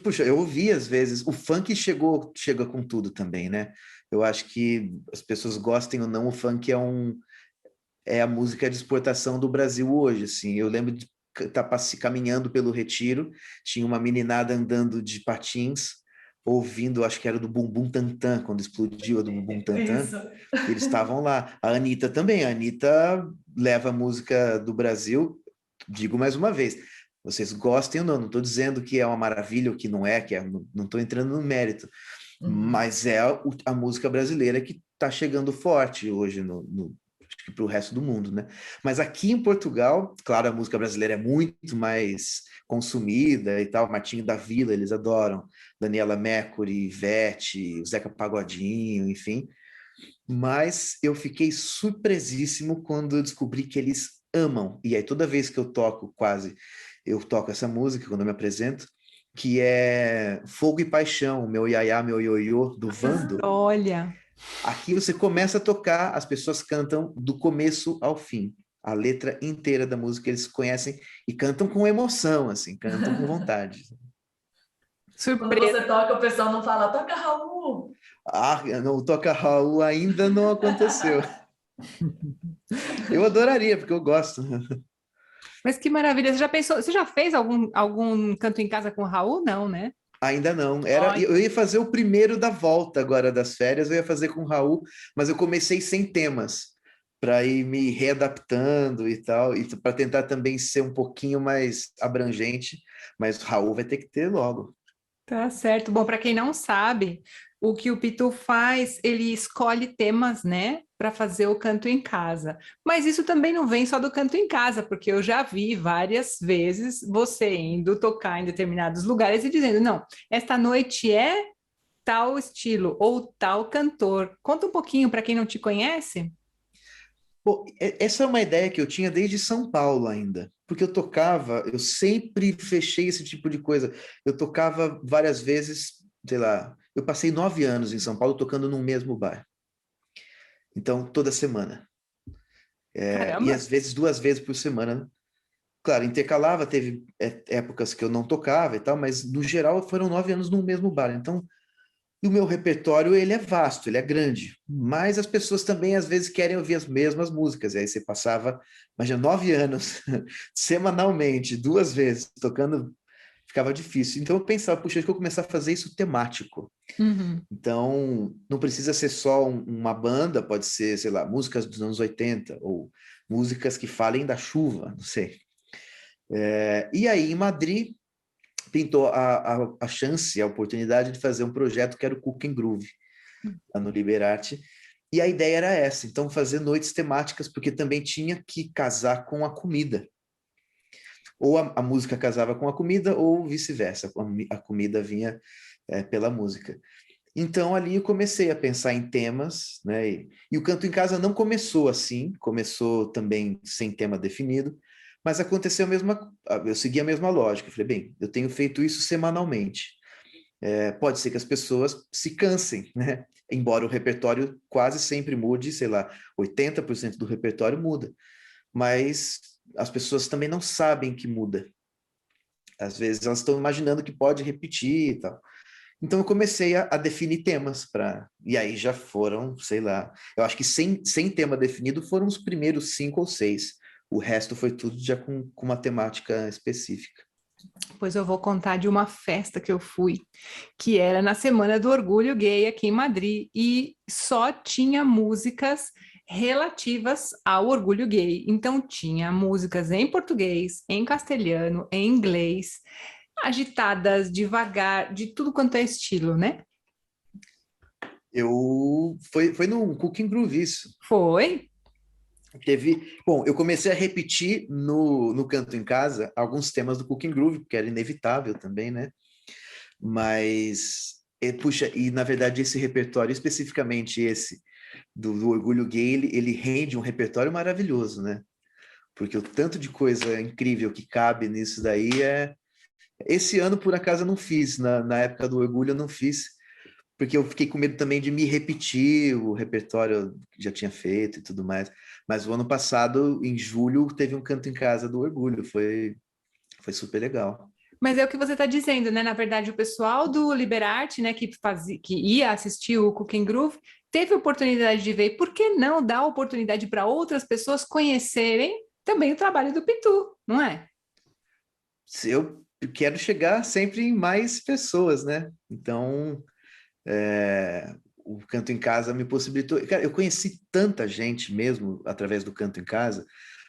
puxa, eu ouvi às vezes, o funk chega com tudo também, né? Eu acho que as pessoas gostem ou não, o funk é a música de exportação do Brasil hoje, assim. Eu lembro de estar caminhando pelo Retiro, tinha uma meninada andando de patins, ouvindo, acho que era do Bumbum Tantan, quando explodiu a do Bumbum Tantan, Isso. eles estavam lá. A Anitta também, a Anitta leva a música do Brasil, digo mais uma vez, vocês gostem ou não estou dizendo que é uma maravilha ou que não é, não estou entrando no mérito, Uhum. mas é a música brasileira que está chegando forte hoje para o resto do mundo, né? Mas aqui em Portugal, claro, a música brasileira é muito mais consumida e tal, Martinho da Vila, eles adoram, Daniela Mercury, Ivete, o Zeca Pagodinho, enfim. Mas eu fiquei surpresíssimo quando eu descobri que eles amam, e aí toda vez que eu toco, eu toco essa música quando eu me apresento, que é Fogo e Paixão, meu iaiá, meu ioiô, do Vando. Olha, Aqui você começa a tocar, as pessoas cantam do começo ao fim. A letra inteira da música eles conhecem e cantam com emoção, assim, cantam com vontade. Quando surpresa. você toca, o pessoal não fala: Toca, Raul! Não toca Raul ainda não aconteceu. Eu adoraria, porque eu gosto. Mas que maravilha. Você já pensou, você já fez algum canto em casa com o Raul? Não, né? Ainda não. Olha, Eu ia fazer o primeiro da volta agora das férias, eu ia fazer com o Raul, mas eu comecei sem temas, para ir me readaptando e tal, e para tentar também ser um pouquinho mais abrangente, mas o Raul vai ter que ter logo. tá certo. Bom, para quem não sabe, o que o Pitu faz, ele escolhe temas, né, para fazer o canto em casa. Mas isso também não vem só do canto em casa, porque eu já vi várias vezes você indo tocar em determinados lugares e dizendo: não, esta noite é tal estilo ou tal cantor. Conta um pouquinho para quem não te conhece. Bom, essa é uma ideia que eu tinha desde São Paulo ainda, porque eu sempre fechei esse tipo de coisa. Eu tocava várias vezes, sei lá, eu passei 9 anos em São Paulo tocando num mesmo bar. Então, toda semana. E Caramba! às vezes 2 vezes por semana, né? Claro, intercalava, teve épocas que eu não tocava e tal, mas no geral foram 9 anos no mesmo bar. Então, e o meu repertório, ele é vasto, ele é grande, mas as pessoas também às vezes querem ouvir as mesmas músicas, e aí você passava, imagina, 9 anos, semanalmente, 2 vezes, tocando, ficava difícil. Então eu pensava, puxa, acho que eu começar a fazer isso temático. Uhum. Então, não precisa ser só uma banda, pode ser, sei lá, músicas dos anos 80, ou músicas que falem da chuva, não sei. E aí, em Madrid, pintou a chance, a oportunidade de fazer um projeto que era o Cooking Groove, lá no Liberarte. E a ideia era essa, então fazer noites temáticas, porque também tinha que casar com a comida. Ou a música casava com a comida, ou vice-versa, a comida vinha pela música. Então ali eu comecei a pensar em temas, né? E o Canto em Casa não começou assim, começou também sem tema definido, mas aconteceu a mesma, eu segui a mesma lógica. Eu falei, bem, eu tenho feito isso semanalmente. Pode ser que as pessoas se cansem, né? Embora o repertório quase sempre mude, sei lá, 80% do repertório muda, mas as pessoas também não sabem que muda. Às vezes elas estão imaginando que pode repetir e tal. Então eu comecei a definir temas para. E aí já foram, sei lá, eu acho que sem tema definido foram os primeiros 5 ou 6. O resto foi tudo já com uma temática específica. Pois eu vou contar de uma festa que eu fui, que era na Semana do Orgulho Gay aqui em Madrid, e só tinha músicas relativas ao orgulho gay. Então tinha músicas em português, em castelhano, em inglês, agitadas, devagar, de tudo quanto é estilo, né? Foi no Cooking Groove isso. Foi? Bom, eu comecei a repetir no Canto em Casa alguns temas do Cooking Groove, porque era inevitável também, né? Mas, puxa, e na verdade esse repertório, especificamente esse do Orgulho Gay, ele rende um repertório maravilhoso, né? Porque o tanto de coisa incrível que cabe nisso daí é... Esse ano, por acaso, eu não fiz, na época do Orgulho eu não fiz, porque eu fiquei com medo também de me repetir o repertório que já tinha feito e tudo mais. Mas o ano passado, em julho, teve um Canto em Casa do Orgulho, foi super legal. Mas é o que você está dizendo, né? Na verdade, o pessoal do Liberarte, né, que ia assistir o Cooking Groove, teve oportunidade de ver. Por que não dar oportunidade para outras pessoas conhecerem também o trabalho do Pitu, não é? Eu quero chegar sempre em mais pessoas, né? Então, o Canto em Casa me possibilitou. Cara, eu conheci tanta gente mesmo através do Canto em Casa,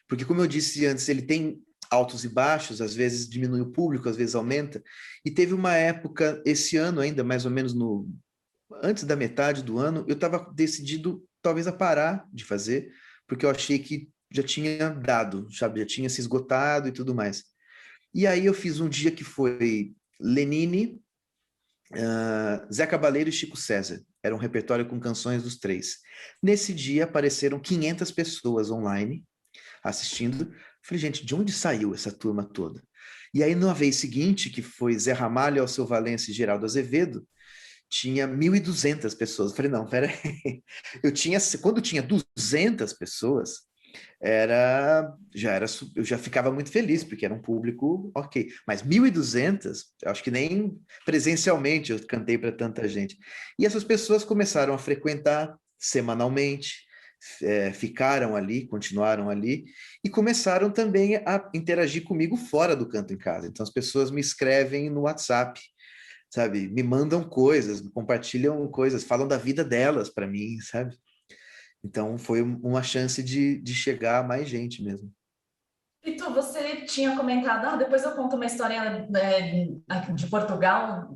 porque, como eu disse antes, ele tem altos e baixos, às vezes diminui o público, às vezes aumenta. E teve uma época, esse ano ainda, mais ou menos antes da metade do ano, eu estava decidido talvez a parar de fazer, porque eu achei que já tinha dado, sabe? Já tinha se esgotado e tudo mais. E aí eu fiz um dia que foi Lenine, Zé Cabaleiro e Chico César. Era um repertório com canções dos três. Nesse dia apareceram 500 pessoas online assistindo. Falei, gente, de onde saiu essa turma toda? E aí, na vez seguinte, que foi Zé Ramalho, Alceu Valença e Geraldo Azevedo, tinha 1.200 pessoas. Falei, não, peraí. Quando tinha 200 pessoas, eu já ficava muito feliz, porque era um público ok. Mas 1.200, eu acho que nem presencialmente eu cantei para tanta gente. E essas pessoas começaram a frequentar semanalmente, ficaram ali, continuaram ali, e começaram também a interagir comigo fora do Canto em Casa. Então as pessoas me escrevem no WhatsApp, sabe? Me mandam coisas, compartilham coisas, falam da vida delas para mim, sabe? Então, foi uma chance de chegar a mais gente mesmo. E tu, você tinha comentado, depois eu conto uma história de Portugal.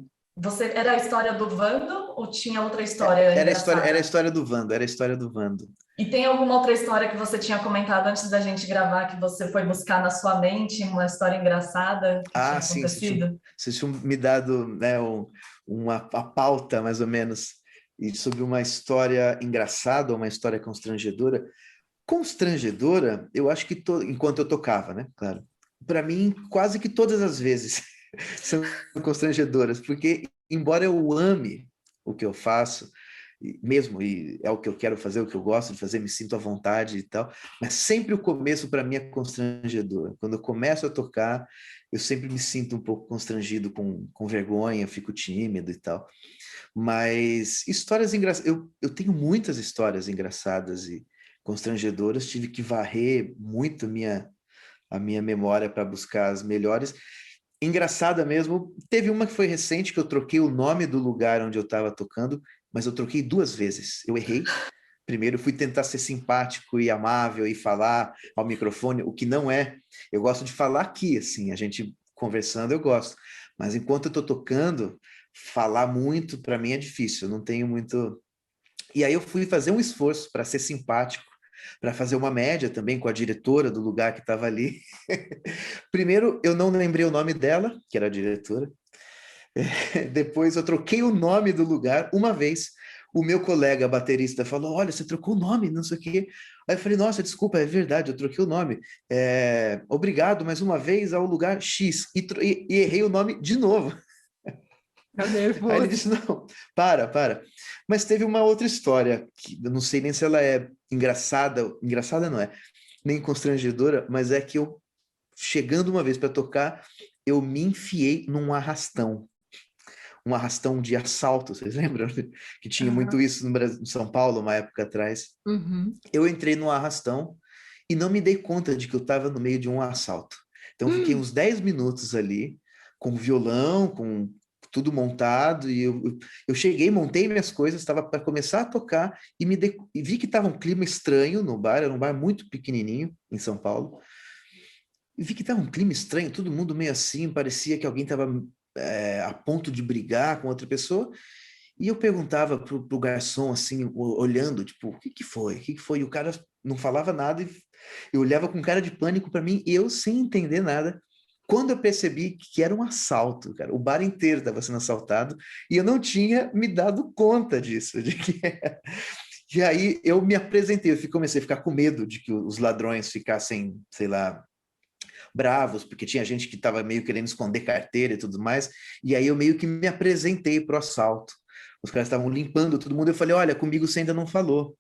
Era a história do Vando ou tinha outra história Era a engraçada? história do Vando, era a história do Vando. E tem alguma outra história que você tinha comentado antes da gente gravar que você foi buscar na sua mente, uma história engraçada que tinha Sim, acontecido? vocês tinham me dado, né, a pauta, mais ou menos, e sobre uma história engraçada, uma história constrangedora. Constrangedora, eu acho que enquanto eu tocava, né? Claro. Para mim, quase que todas as vezes são constrangedoras, porque embora eu ame o que eu faço, e é o que eu quero fazer, o que eu gosto de fazer, me sinto à vontade e tal, mas sempre o começo para mim é constrangedor. Quando eu começo a tocar, eu sempre me sinto um pouco constrangido, com vergonha, fico tímido e tal. Mas histórias engraçadas, eu tenho muitas histórias engraçadas e constrangedoras, tive que varrer muito a minha memória para buscar as melhores. Engraçada mesmo, teve uma que foi recente, que eu troquei o nome do lugar onde eu estava tocando, mas eu troquei 2 vezes. Eu errei. Primeiro, eu fui tentar ser simpático e amável e falar ao microfone, o que não é. Eu gosto de falar aqui, assim, a gente conversando, eu gosto. Mas enquanto eu estou tocando, falar muito para mim é difícil, eu não tenho muito. E aí eu fui fazer um esforço para ser simpático, para fazer uma média também com a diretora do lugar que estava ali. Primeiro, eu não lembrei o nome dela, que era a diretora. Depois, eu troquei o nome do lugar uma vez. O meu colega baterista falou: Olha, você trocou o nome, não sei o quê. Aí eu falei: Nossa, desculpa, é verdade, eu troquei o nome. Obrigado mais uma vez ao lugar X. E errei o nome de novo. Tá Aí ele nervoso. disse: Não, para. Mas teve uma outra história, que eu não sei nem se ela é engraçada não é, nem constrangedora, mas é que eu, chegando uma vez para tocar, eu me enfiei num arrastão. Um arrastão de assalto, vocês lembram? Que tinha muito Aham. isso no Brasil, em São Paulo, uma época atrás. Uhum. Eu entrei no arrastão e não me dei conta de que eu estava no meio de um assalto. Então, eu fiquei uns 10 minutos ali, com violão, com tudo montado, e eu cheguei, montei minhas coisas, estava para começar a tocar, e vi que estava um clima estranho no bar, era um bar muito pequenininho, em São Paulo, e vi que estava um clima estranho, todo mundo meio assim, parecia que alguém estava a ponto de brigar com outra pessoa, e eu perguntava pro garçom, assim, olhando, tipo, o que que foi? O que que foi? E o cara não falava nada, e eu olhava com cara de pânico para mim, eu sem entender nada. Quando eu percebi que era um assalto, cara, o bar inteiro estava sendo assaltado, e eu não tinha me dado conta disso, de que... E aí eu me apresentei, comecei a ficar com medo de que os ladrões ficassem, sei lá, bravos, porque tinha gente que estava meio querendo esconder carteira e tudo mais, e aí eu meio que me apresentei para o assalto. Os caras estavam limpando todo mundo, eu falei: Olha, comigo você ainda não falou,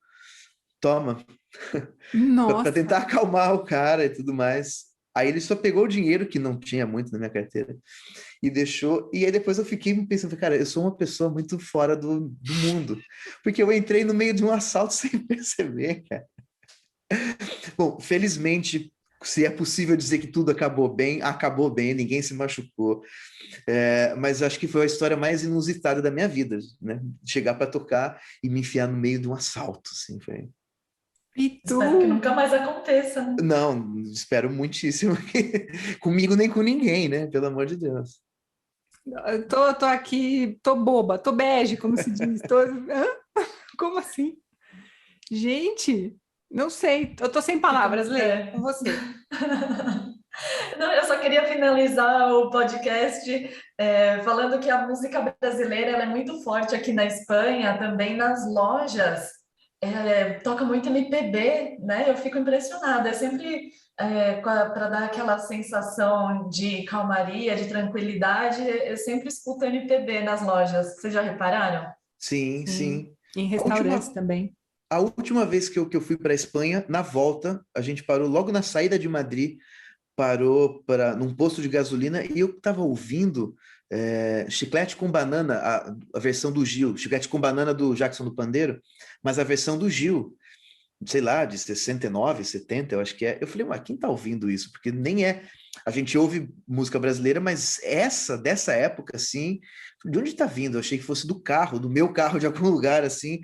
toma, para Nossa, tentar acalmar o cara e tudo mais. Aí ele só pegou o dinheiro, que não tinha muito na minha carteira, e deixou. E aí depois eu fiquei pensando: Cara, eu sou uma pessoa muito fora do mundo, porque eu entrei no meio de um assalto sem perceber, cara. Bom, felizmente, se é possível dizer que tudo acabou bem, ninguém se machucou. Mas acho que foi a história mais inusitada da minha vida, né? Chegar para tocar e me enfiar no meio de um assalto, assim, foi. Espero que Pitu. nunca mais aconteça, né? Não, espero muitíssimo que comigo nem com ninguém, né? Pelo amor de Deus. Tô aqui, tô boba, tô bege, como se diz. Hã? Como assim? Gente, não sei, eu tô sem palavras, Lê, É. com você. Não, eu só queria finalizar o podcast falando que a música brasileira ela é muito forte aqui na Espanha, também nas lojas. Toca muito MPB, né? Eu fico impressionada. É sempre para dar aquela sensação de calmaria, de tranquilidade. Eu sempre escuto MPB nas lojas. Vocês já repararam? Sim, Sim, sim. em A restaurantes última, também. a última vez que eu fui para a Espanha, na volta, a gente parou logo na saída de Madrid, parou num posto de gasolina e eu estava ouvindo Chiclete com Banana, a versão do Gil, Chiclete com Banana do Jackson do Pandeiro, mas a versão do Gil, sei lá, de 69, 70, eu acho que é. Eu falei: Mas quem tá ouvindo isso? Porque nem é. A gente ouve música brasileira, mas dessa época, assim, de onde tá vindo? Eu achei que fosse do carro, do meu carro, de algum lugar, assim.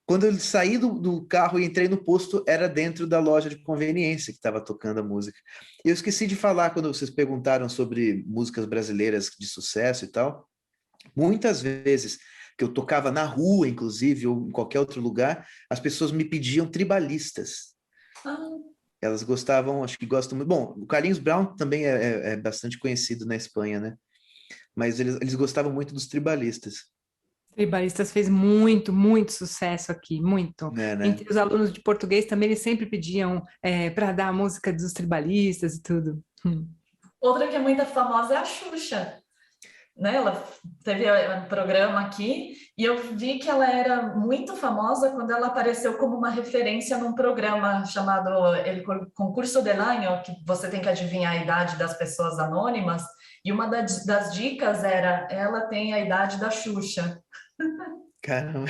Quando eu saí do carro e entrei no posto, era dentro da loja de conveniência que estava tocando a música. E eu esqueci de falar quando vocês perguntaram sobre músicas brasileiras de sucesso e tal. Muitas vezes que eu tocava na rua, inclusive, ou em qualquer outro lugar, as pessoas me pediam tribalistas. Ah, Elas gostavam, acho que gostam muito. Bom, o Carlinhos Brown também é bastante conhecido na Espanha, né? Mas eles gostavam muito dos tribalistas. Tribalistas fez muito, muito sucesso aqui, muito. Né? Entre os alunos de português também, eles sempre pediam para dar a música dos tribalistas e tudo. Outra que é muito famosa é a Xuxa, né? Ela teve um programa aqui e eu vi que ela era muito famosa quando ela apareceu como uma referência num programa chamado El Concurso del Año, que você tem que adivinhar a idade das pessoas anônimas, e uma das dicas era, ela tem a idade da Xuxa. Caramba.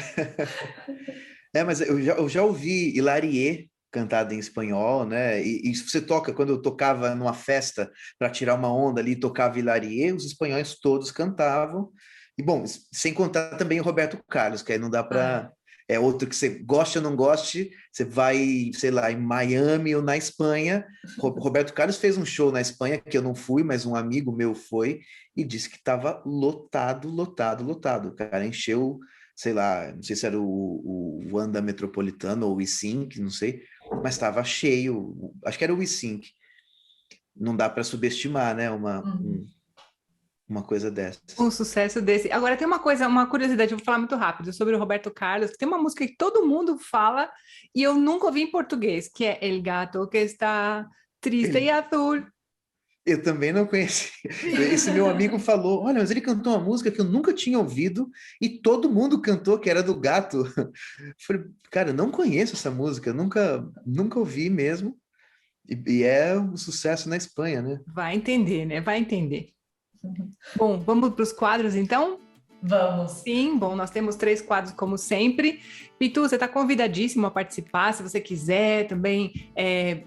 Mas eu já ouvi Hilarie cantada em espanhol, né? E se você toca, quando eu tocava numa festa para tirar uma onda ali, tocava Hilarie, os espanhóis todos cantavam. E bom, sem contar também o Roberto Carlos, que aí não dá para... É outro que você goste ou não goste, você vai, sei lá, em Miami ou na Espanha. Roberto Carlos fez um show na Espanha, que eu não fui, mas um amigo meu foi, e disse que estava lotado, lotado, lotado. O cara encheu, sei lá, não sei se era o Wanda Metropolitano ou o E5, não sei, mas estava cheio, acho que era o E5. Não dá para subestimar, né, uma coisa dessa. Um sucesso desse. Agora tem uma coisa, uma curiosidade, eu vou falar muito rápido sobre o Roberto Carlos, que tem uma música que todo mundo fala e eu nunca ouvi em português, que é El Gato que está triste e azul. Eu também não conheci. Esse meu amigo falou, olha, mas ele cantou uma música que eu nunca tinha ouvido e todo mundo cantou, que era do gato. Eu falei, cara, eu não conheço essa música, nunca ouvi mesmo. E é um sucesso na Espanha, né? Vai entender, né? Vai entender. Bom, vamos para os quadros, então? Vamos. Sim, bom, nós temos 3 quadros, como sempre. Pitu, você está convidadíssimo a participar, se você quiser também,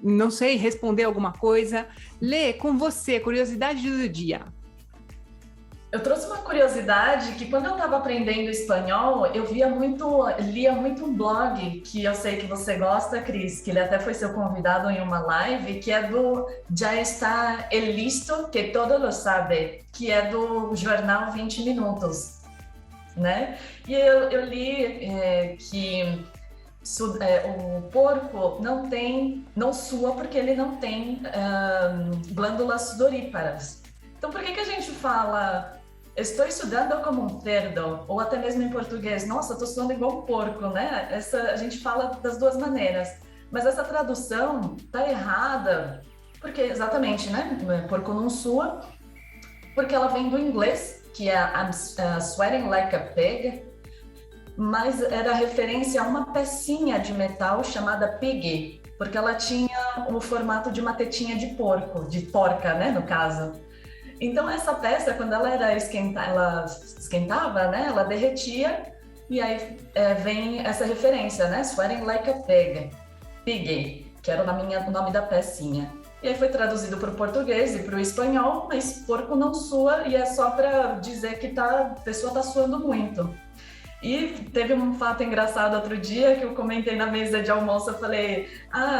não sei, responder alguma coisa. Lê, com você, curiosidade do dia. Eu trouxe uma curiosidade que quando eu estava aprendendo espanhol, eu lia muito um blog que eu sei que você gosta, Cris, que ele até foi seu convidado em uma live, que é do Já está el listo que todo lo sabe, que é do jornal 20 Minutos, né? E eu li que o porco não sua porque ele não tem glândulas sudoríparas. Então, por que a gente fala estou sudando como um cerdo? Ou até mesmo em português, nossa, estou suando igual um porco, né? A gente fala das duas maneiras. Mas essa tradução tá errada, porque exatamente, né? Porco não sua, porque ela vem do inglês, que é I'm sweating like a pig, mas era referência a uma pecinha de metal chamada piggy, porque ela tinha o formato de uma tetinha de porco, de porca, né, no caso. Então essa peça, quando ela esquentava, né, ela derretia, e aí vem essa referência, né, sweating like a piggy, que era o nome da pecinha. E aí foi traduzido para o português e para o espanhol, mas porco não sua, e é só para dizer que a pessoa está suando muito. E teve um fato engraçado outro dia que eu comentei na mesa de almoço, eu falei,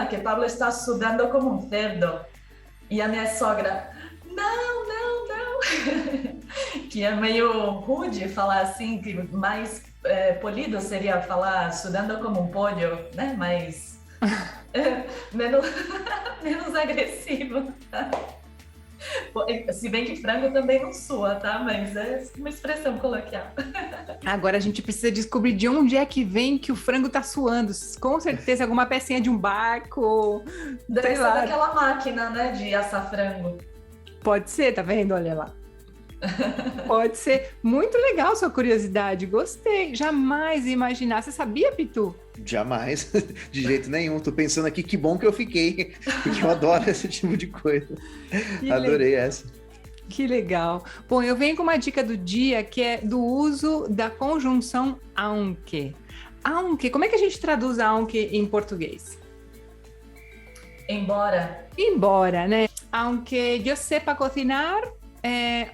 que Pablo está sudando como um cerdo. E a minha sogra, não. Que é meio rude falar assim, que mais polido seria falar sudando como um pollo, né? Mas menos agressivo. Se bem que frango também não sua, tá? Mas é uma expressão coloquial. Agora a gente precisa descobrir de onde é que vem que o frango tá suando. Com certeza alguma pecinha de um barco. Deve ser daquela máquina, né? De assar frango. Pode ser, tá vendo? Olha lá. Pode ser. Muito legal sua curiosidade. Gostei. Jamais ia imaginar. Você sabia, Pitu? Jamais. De jeito nenhum. Tô pensando aqui que bom que eu fiquei. Porque eu adoro esse tipo de coisa. Adorei essa. Que legal. Bom, eu venho com uma dica do dia que é do uso da conjunção aunque. Aunque, como é que a gente traduz aunque em português? Embora. Embora, né? Aunque eu sepa cocinar,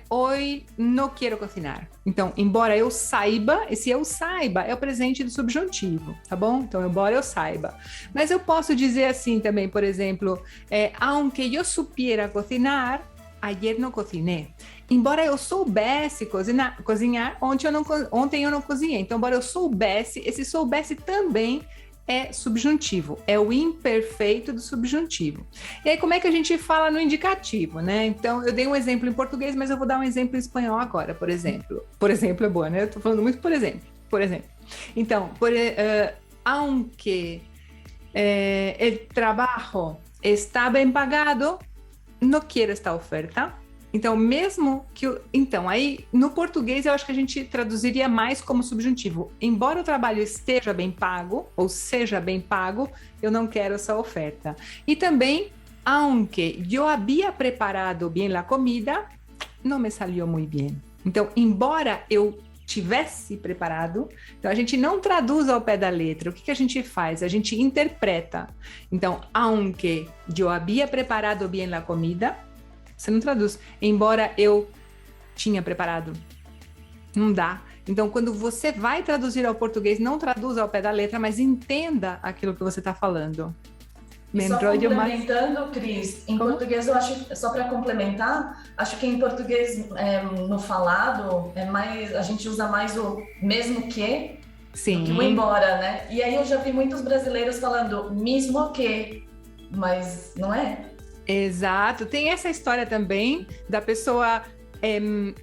hoje não quero cocinar. Então, embora eu saiba, esse eu saiba é o presente do subjuntivo, tá bom? Então, embora eu saiba. Mas eu posso dizer assim também, por exemplo, aunque eu supiera cocinar, ayer não cozinhei. Embora eu soubesse cozinhar, ontem eu não cozinhei. Então, embora eu soubesse, esse soubesse também é subjuntivo, é o imperfeito do subjuntivo. E aí, como é que a gente fala no indicativo, né? Então, eu dei um exemplo em português, mas eu vou dar um exemplo em espanhol agora, por exemplo. Por exemplo é boa, né? Eu tô falando muito por exemplo. por exemplo. Então, aunque el trabajo está bem pagado, não quero esta oferta. Então, mesmo que... Então, aí, no português, eu acho que a gente traduziria mais como subjuntivo. Embora o trabalho esteja bem pago, ou seja bem pago, eu não quero essa oferta. E também, aunque yo había preparado bien la comida, não me salió muy bien. Então, embora eu tivesse preparado, então a gente não traduz ao pé da letra. O que a gente faz? A gente interpreta. Então, aunque yo había preparado bien la comida, você não traduz. Embora eu tinha preparado. Não dá. Então, quando você vai traduzir ao português, não traduza ao pé da letra, mas entenda aquilo que você está falando. E só complementando, Cris, em português eu acho, só para complementar, acho que em português, no falado, a gente usa mais o mesmo que, sim, do que o embora, né? E aí eu já vi muitos brasileiros falando mesmo que, mas não é? Exato, tem essa história também da pessoa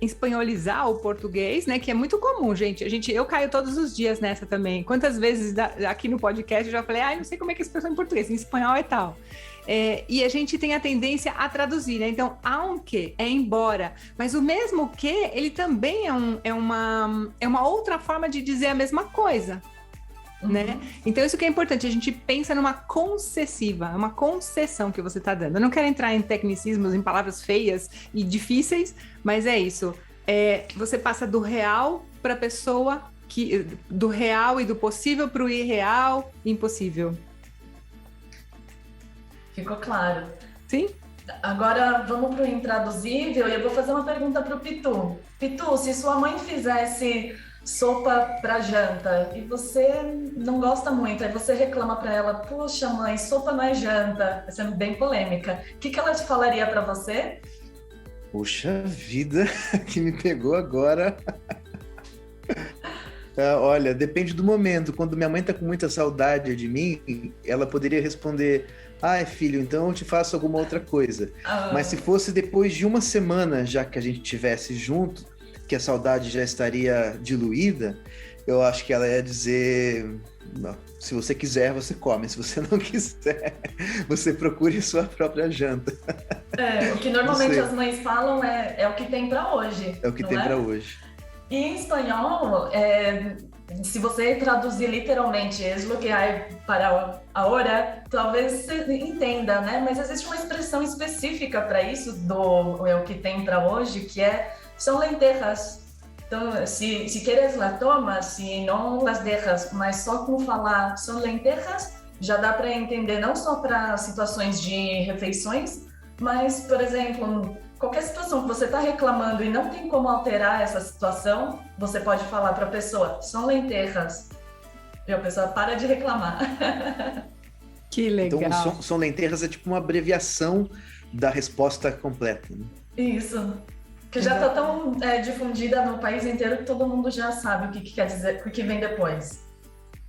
espanholizar o português, né? Que é muito comum, gente. Eu caio todos os dias nessa também. Quantas vezes aqui no podcast eu já falei, não sei como é que expressão em português, em espanhol é tal. E a gente tem a tendência a traduzir, né? Então, aunque é embora, mas o mesmo que, ele também é uma outra forma de dizer a mesma coisa. Né? Então isso que é importante, a gente pensa numa concessiva, é uma concessão que você está dando. Eu não quero entrar em tecnicismos, em palavras feias e difíceis, mas é isso. Você passa do real para a pessoa, do real e do possível para o irreal e impossível. Ficou claro. Sim? Agora vamos para o intraduzível e eu vou fazer uma pergunta para o Pitu. Pitu, se sua mãe fizesse sopa para janta e você não gosta muito, aí você reclama para ela, puxa mãe, sopa não é janta, essa é bem polêmica, o que ela te falaria para você? Puxa vida, que me pegou agora. Olha, depende do momento. Quando minha mãe tá com muita saudade de mim, ela poderia responder, filho, então eu te faço alguma outra coisa. Mas se fosse depois de uma semana, já que a gente estivesse junto, que a saudade já estaria diluída, eu acho que ela ia dizer, não, se você quiser, você come, se você não quiser, você procure sua própria janta. O que normalmente as mães falam é o que tem para hoje. É o que tem para hoje. E em espanhol, se você traduzir literalmente es lo que hay para ahora, talvez você entenda, né? Mas existe uma expressão específica para isso, é o que tem para hoje, que são lentejas. Então, se queres la tomas, se não las dejas, mas só com falar são lentejas, já dá para entender não só para situações de refeições, mas, por exemplo, qualquer situação que você está reclamando e não tem como alterar essa situação, você pode falar para a pessoa, são lentejas. E a pessoa para de reclamar. Que legal. Então, são lentejas é tipo uma abreviação da resposta completa, né? Isso. Que já está tão difundida no país inteiro que todo mundo já sabe o que quer dizer, o que vem depois.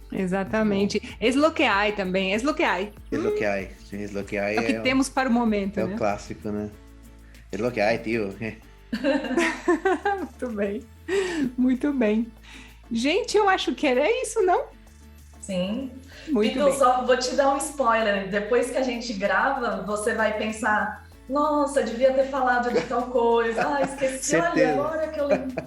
Exatamente. Es lo que hay também, es lo que hay. Es lo que hay. Es lo que hay é o que temos para o momento, né? É o clássico, né? Es lo que hay, tio. Muito bem. Muito bem. Gente, eu acho que era isso, não? Sim. Muito Pitu, bem. só vou te dar um spoiler. Depois que a gente grava, você vai pensar, nossa, devia ter falado de tal coisa. Esqueci, olha, agora que eu lembro.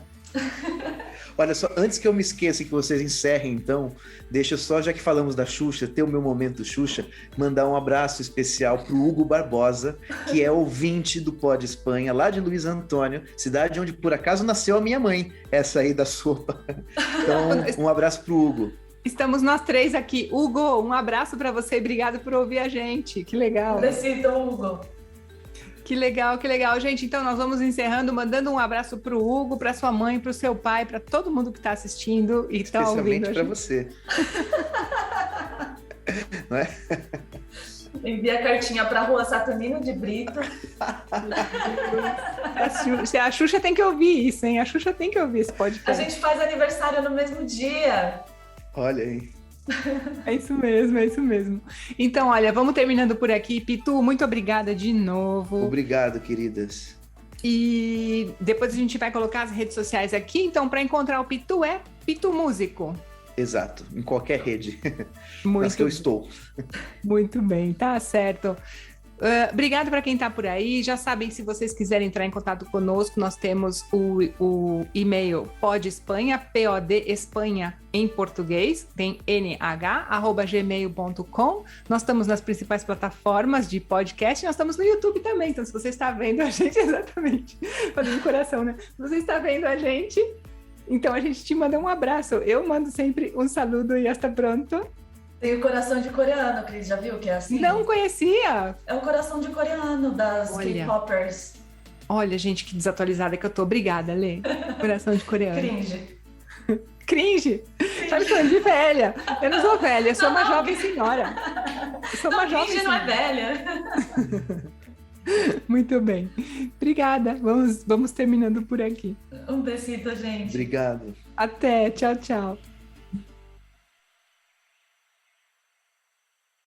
Olha só, antes que eu me esqueça que vocês encerrem, então, deixa eu só, já que falamos da Xuxa, ter o meu momento Xuxa, mandar um abraço especial pro Hugo Barbosa, que é ouvinte do Pod Espanha, lá de Luiz Antônio, cidade onde por acaso nasceu a minha mãe, essa aí da sopa. Então, um abraço pro Hugo. Estamos nós três aqui. Hugo, um abraço para você e obrigado por ouvir a gente. Que legal. Preciso, Hugo. Que legal, que legal. Gente, então nós vamos encerrando, mandando um abraço para o Hugo, para sua mãe, para o seu pai, para todo mundo que está assistindo e está ouvindo. Especialmente para você. Não é? Envia cartinha para a Rua Saturnino de Brito. A Xuxa tem que ouvir isso, hein? A Xuxa tem que ouvir esse podcast. A gente faz aniversário no mesmo dia. Olha aí. É isso mesmo, é isso mesmo. Então, olha, vamos terminando por aqui. Pitu, muito obrigada de novo. Obrigado, queridas. E depois a gente vai colocar as redes sociais aqui. Então, para encontrar o Pitu é Pitu Músico. Exato, em qualquer rede. Muito Nas que eu estou. Muito bem, tá certo. Obrigado para quem está por aí. Já sabem, se vocês quiserem entrar em contato conosco, nós temos o e-mail podespanha, P-O-D Espanha em português, tem @gmail.com. Nós estamos nas principais plataformas de podcast, nós estamos no YouTube também, então se você está vendo a gente, exatamente, fazendo coração, né? Se você está vendo a gente, então a gente te manda um abraço. Eu mando sempre um saludo e hasta pronto. Tem o coração de coreano, Cris, já viu que é assim? Não conhecia! É o coração de coreano das K-popers. Olha, gente, que desatualizada que eu tô. Obrigada, Lê. Coração de coreano. Cringe. Cringe? Sabe que eu de velha. Eu não sou velha, eu sou uma jovem senhora. Eu sou uma jovem Cringe senhora. não é velha. Muito bem. Obrigada. Vamos terminando por aqui. Um besito, gente. Obrigado. Até. Tchau, tchau.